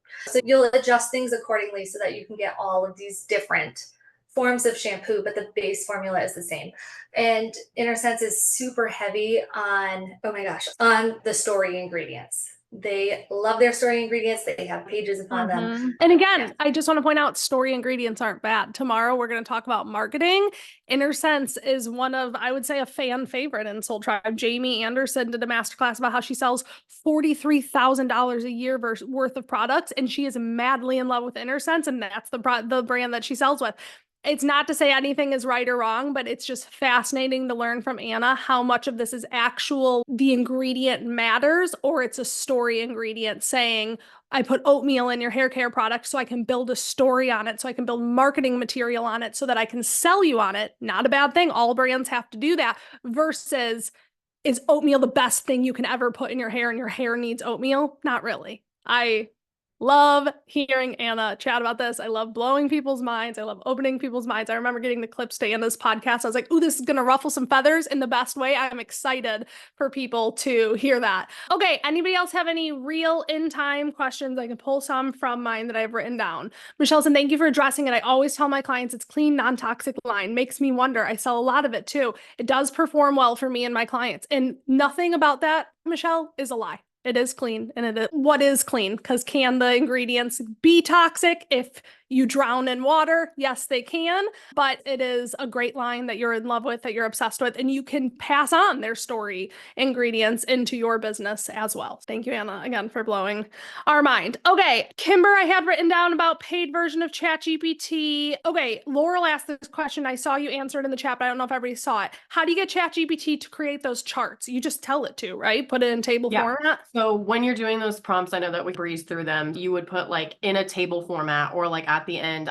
adjust things accordingly so that you can get all of these different forms of shampoo, but the base formula is the same. And InnerSense is super heavy on, oh my gosh, on the story ingredients. They love their story ingredients. They have pages upon them. And again, I just want to point out story ingredients aren't bad. Tomorrow, we're going to talk about marketing. InnerSense is one of, I would say, a fan favorite in Soul Tribe. Jamie Anderson did a masterclass about how she sells $43,000 a year worth of products, and she is madly in love with InnerSense, and that's the brand that she sells with. It's not to say anything is right or wrong, but it's just fascinating to learn from Anna how much of this is the ingredient matters, or it's a story ingredient saying, I put oatmeal in your hair care product so I can build a story on it, so I can build marketing material on it so that I can sell you on it. Not a bad thing. All brands have to do that. Versus, is oatmeal the best thing you can ever put in your hair and your hair needs oatmeal? Not really. I love hearing Anna chat about this. I love blowing people's minds. I love opening people's minds. I remember getting the clips to Anna's podcast. I was like, ooh, this is going to ruffle some feathers in the best way. I'm excited for people to hear that. Okay, anybody else have any real in-time questions? I can pull some from mine that I've written down. Michelle said, thank you for addressing it. I always tell my clients it's clean, non-toxic line. Makes me wonder. I sell a lot of it too. It does perform well for me and my clients. And nothing about that, Michelle, is a lie. It is clean. And what is clean? Because can the ingredients be toxic if you drown in water? Yes, they can. But it is a great line that you're in love with, that you're obsessed with, and you can pass on their story ingredients into your business as well. Thank you, Anna, again, for blowing our mind. Okay, Kimber, I had written down about paid version of ChatGPT. Okay, Laurel asked this question. I saw you answer it in the chat, but I don't know if everybody saw it. How do you get ChatGPT to create those charts? You just tell it to, right? Put it in table format? So when you're doing those prompts, I know that we breeze through them. You would put like in a table format, or like at the end,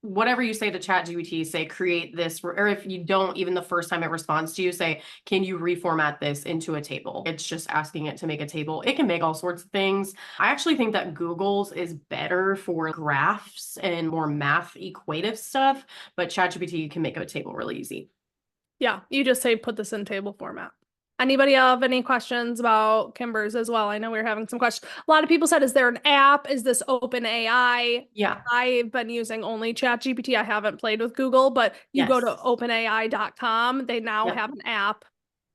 whatever you say to ChatGPT, say create this, or if you don't, even the first time it responds to you, say, can you reformat this into a table? It's just asking it to make a table. It can make all sorts of things. I actually think that Google's is better for graphs and more math equative stuff, but ChatGPT can make a table really easy. Yeah, you just say, put this in table format. Anybody have any questions about Kimber's as well? I know we were having some questions. A lot of people said, is there an app? Is this open AI? Yeah. I've been using only ChatGPT. I haven't played with Google, but you go to Yes. openai.com. They now Yep. have an app.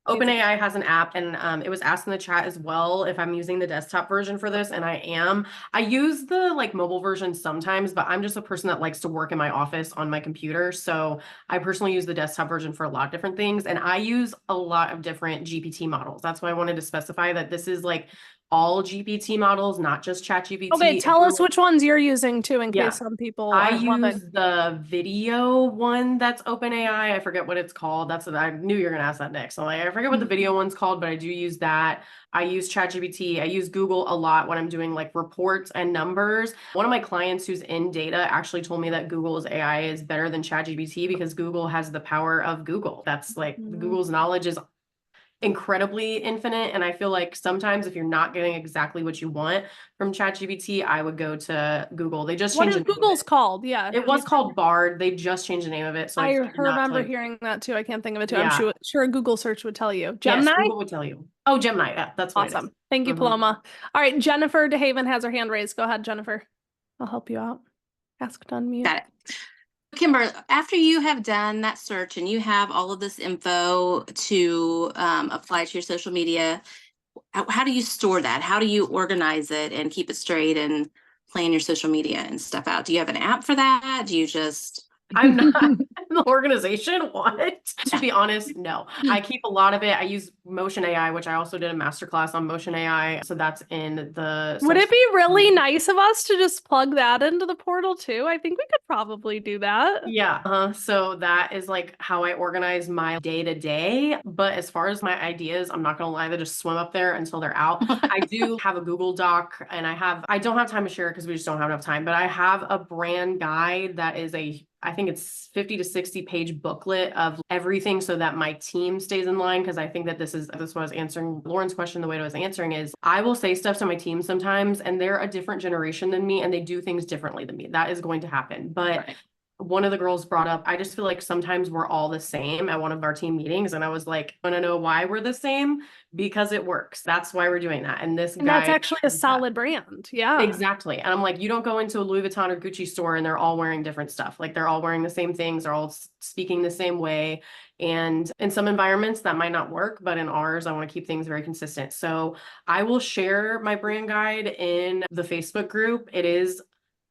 OpenAI has an app, and it was asked in the chat as well if I'm using the desktop version for this, and I am. I use the like mobile version sometimes, but I'm just a person that likes to work in my office on my computer. So I personally use the desktop version for a lot of different things, and I use a lot of different GPT models. That's why I wanted to specify that this is like all GPT models, not just ChatGPT. Okay, tell us which ones you're using too, in Yeah. case some people I aren't use loving. the video one that's OpenAI. I forget what it's called. That's what I knew you were gonna ask that next. So I forget what the video one's called, but I do use that. I use ChatGPT. I use Google a lot when I'm doing like reports and numbers. One of my clients who's in data actually told me that Google's AI is better than ChatGPT because Google has the power of Google. That's like Google's knowledge is incredibly infinite. And I feel like sometimes if you're not getting exactly what you want from ChatGPT, I would go to Google. They just What changed is the name of Google's it. called? Yeah. It was called Bard. They just changed the name of it. So I I tried not to remember like, hearing that too. I can't think of it too. I'm yeah. sure a Google search would tell you. Yes, Gemini? Google would tell you. Oh, Gemini. Yeah, that's what it is. Awesome. Thank you, Mhm. Paloma. All right, Jennifer DeHaven has her hand raised. Go ahead, Jennifer. I'll help you out. Ask to unmute. Got it. Kimber, after you have done that search and you have all of this info to apply to your social media, how do you store that? How do you organize it and keep it straight and plan your social media and stuff out? Do you have an app for that? Do you just... I'm not in the organization. What? To be honest, no. I keep a lot of it. I use Motion AI, which I also did a masterclass on Motion AI. So that's in the... Would it be really nice of us to just plug that into the portal too? I think we could probably do that. Yeah. So that is like how I organize my day to day. But as far as my ideas, I'm not going to lie, they just swim up there until they're out. I do have a Google Doc and I don't have time to share it because we just don't have enough time, but I have a brand guide that is I think it's 50 to 60 page booklet of everything so that my team stays in line. Cause I think that this is what I was answering Lauren's question. The way I was answering is I will say stuff to my team sometimes and they're a different generation than me and they do things differently than me. That is going to happen. But one of the girls brought up, I just feel like sometimes we're all the same at one of our team meetings. And I was like, I want to know why we're the same because it works. That's why we're doing that. And this And that's actually a solid brand. Yeah. Exactly. And I'm like, you don't go into a Louis Vuitton or Gucci store and they're all wearing different stuff. Like they're all wearing the same things. They're all speaking the same way. And in some environments that might not work, but in ours, I want to keep things very consistent. So I will share my brand guide in the Facebook group. It is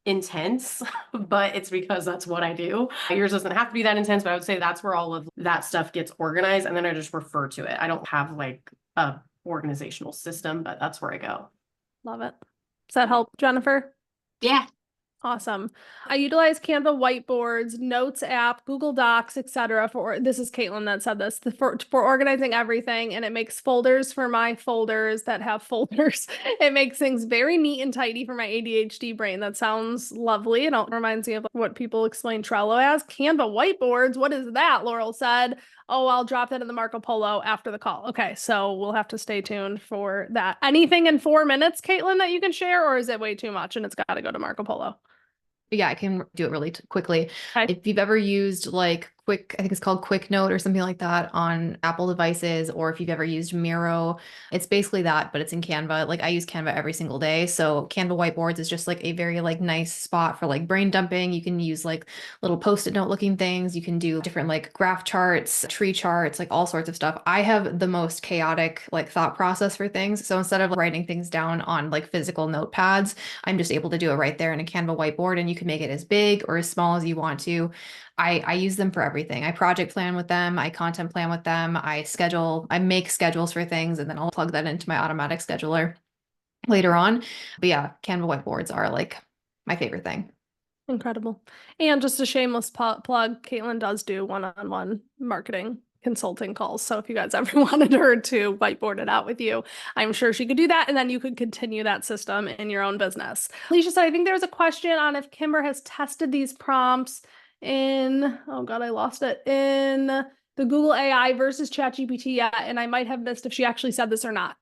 intense, but it's because that's what I do. Yours doesn't have to be that intense, but I would say that's where all of that stuff gets organized. And then I just refer to it. I don't have like a organizational system, but that's where I go. Love it. Does that help, Jennifer? Yeah. Awesome. I utilize Canva whiteboards, Notes app, Google Docs, etc. For this is Caitlin that said this for organizing everything, and it makes folders for my folders that have folders. It makes things very neat and tidy for my ADHD brain. That sounds lovely. It reminds me of what people explain Trello as. Canva whiteboards. What is that? Laurel said. Oh, I'll drop that in the Marco Polo after the call. Okay, so we'll have to stay tuned for that. Anything in 4 minutes, Caitlin, that you can share, or is it way too much and it's got to go to Marco Polo? Yeah, I can do it really quickly. Okay. If you've ever used like I think it's called Quick Note or something like that on Apple devices, or if you've ever used Miro, it's basically that, but it's in Canva. Like I use Canva every single day. So Canva whiteboards is just like a very like nice spot for like brain dumping. You can use like little Post-it note looking things. You can do different like graph charts, tree charts, like all sorts of stuff. I have the most chaotic like thought process for things. So instead of writing things down on like physical notepads, I'm just able to do it right there in a Canva whiteboard, and you can make it as big or as small as you want to. I use them for everything. I project plan with them. I content plan with them. I make schedules for things, and then I'll plug that into my automatic scheduler later on. But yeah, Canva whiteboards are like my favorite thing. Incredible. And just a shameless plug, Caitlin does do one-on-one marketing consulting calls. So if you guys ever wanted her to whiteboard it out with you, I'm sure she could do that. And then you could continue that system in your own business. Alicia said, I think there was a question on if Kimber has tested these prompts in, oh God, I lost it, in the Google AI versus ChatGPT yet. And I might have missed if she actually said this or not.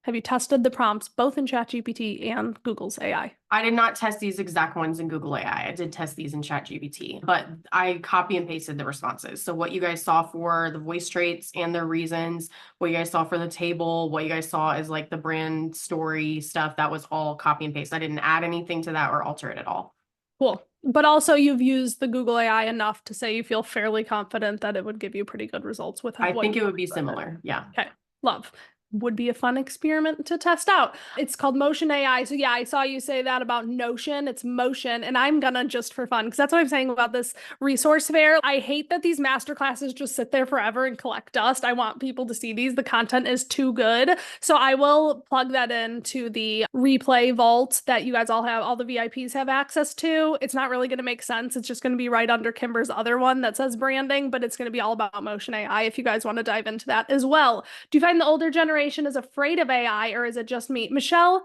Have you tested the prompts both in ChatGPT and Google's AI? I did not test these exact ones in Google AI. I did test these in ChatGPT, but I copy and pasted the responses. So what you guys saw for the voice traits and their reasons, what you guys saw for the table, what you guys saw is like the brand story stuff, that was all copy and paste. I didn't add anything to that or alter it at all. Cool. But also you've used the Google AI enough to say you feel fairly confident that it would give you pretty good results with I what think you it would be said. similar. Yeah. Okay. Love. Would be a fun experiment to test out. It's called Motion AI. So yeah, I saw you say that about Notion. It's Motion, and I'm gonna, just for fun, because that's what I'm saying about this resource fair. I hate that these masterclasses just sit there forever and collect dust. I want people to see these. The content is too good. So I will plug that into the replay vault that you guys all have, all the VIPs have access to. It's not really gonna make sense. It's just gonna be right under Kimber's other one that says branding, but it's gonna be all about Motion AI if you guys want to dive into that as well. Do you find the older generation is afraid of AI, or is it just me? Michelle,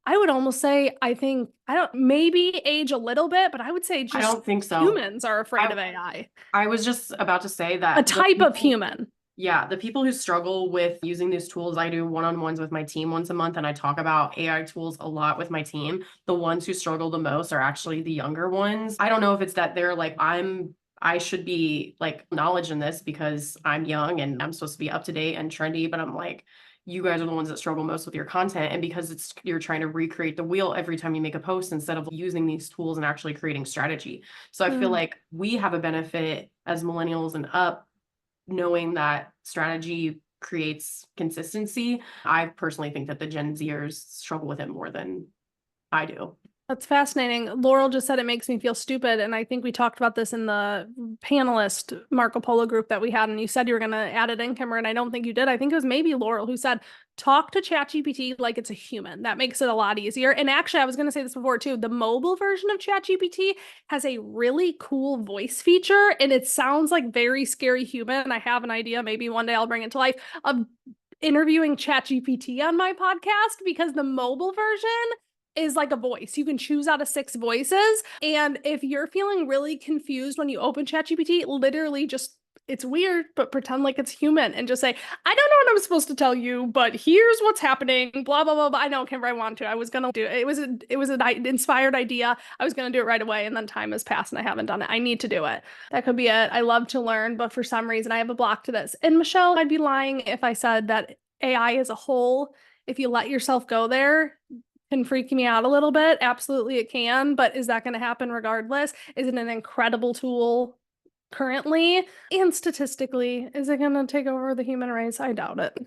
I would almost say, I think, I don't, maybe age a little bit, but I would say just I don't think so. humans are afraid of AI. I was just about to say that A type of human. Yeah, the people who struggle with using these tools, I do one-on-ones with my team once a month, and I talk about AI tools a lot with my team. The ones who struggle the most are actually the younger ones. I don't know if it's that they're like, I should be like knowledge in this because I'm young and I'm supposed to be up to date and trendy, but I'm like, you guys are the ones that struggle most with your content. And because you're trying to recreate the wheel every time you make a post instead of using these tools and actually creating strategy. So I feel like we have a benefit as millennials and up, knowing that strategy creates consistency. I personally think that the Gen Zers struggle with it more than I do. That's fascinating. Laurel just said it makes me feel stupid. And I think we talked about this in the panelist Marco Polo group that we had. And you said you were going to add it in, Kimber, and I don't think you did. I think it was maybe Laurel who said, talk to ChatGPT like it's a human. That makes it a lot easier. And actually, I was going to say this before too. The mobile version of ChatGPT has a really cool voice feature, and it sounds like very scary human. I have an idea. Maybe one day I'll bring it to life of interviewing ChatGPT on my podcast, because the mobile version is like a voice. You can choose out of 6 voices. And if you're feeling really confused when you open ChatGPT, literally just, it's weird, but pretend like it's human and just say, I don't know what I'm supposed to tell you, but here's what's happening, blah, blah, blah, blah. I know, Kimber, I want to. I was going to do it. It was an inspired idea. I was going to do it right away, and then time has passed and I haven't done it. I need to do it. That could be it. I love to learn, but for some reason I have a block to this. And Michelle, I'd be lying if I said that AI as a whole, if you let yourself go there, can freak me out a little bit. Absolutely it can, but is that going to happen regardless? Is it an incredible tool currently? And statistically, is it going to take over the human race? I doubt it.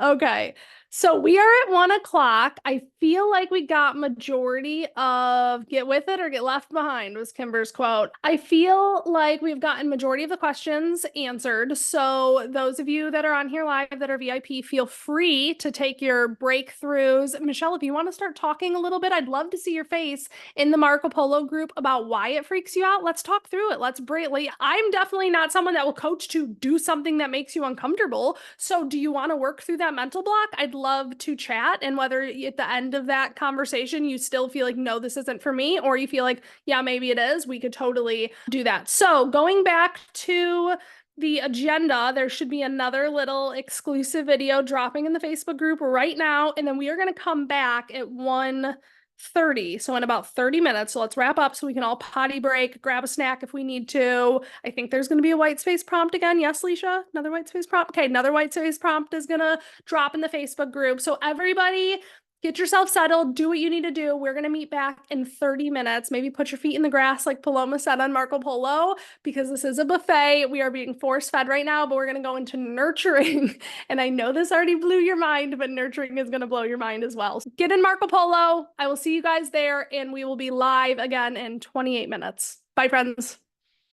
Okay. So we are at 1 o'clock. I feel like we got majority of get with it or get left behind was Kimber's quote. I feel like we've gotten majority of the questions answered. So those of you that are on here live that are VIP, feel free to take your breakthroughs. Michelle, if you want to start talking a little bit, I'd love to see your face in the Marco Polo group about why it freaks you out. Let's talk through it. Let's break. I'm definitely not someone that will coach to do something that makes you uncomfortable. So do you want to work through that mental block? I'd love to chat, and whether at the end of that conversation you still feel like, no, this isn't for me, or you feel like, yeah, maybe it is, we could totally do that. So going back to the agenda, there should be another little exclusive video dropping in the Facebook group right now, and then we are going to come back at 1:30, so in about 30 minutes. So let's wrap up so we can all potty break, grab a snack if we need to. I think there's going to be a white space prompt again. Yes, Leisha? Another white space prompt? Okay, another white space prompt is going to drop in the Facebook group. So everybody, get yourself settled, do what you need to do. We're going to meet back in 30 minutes. Maybe put your feet in the grass like Paloma said on Marco Polo, because this is a buffet. We are being force fed right now, but we're going to go into nurturing. And I know this already blew your mind, but nurturing is going to blow your mind as well. So get in Marco Polo. I will see you guys there, and we will be live again in 28 minutes. Bye, friends.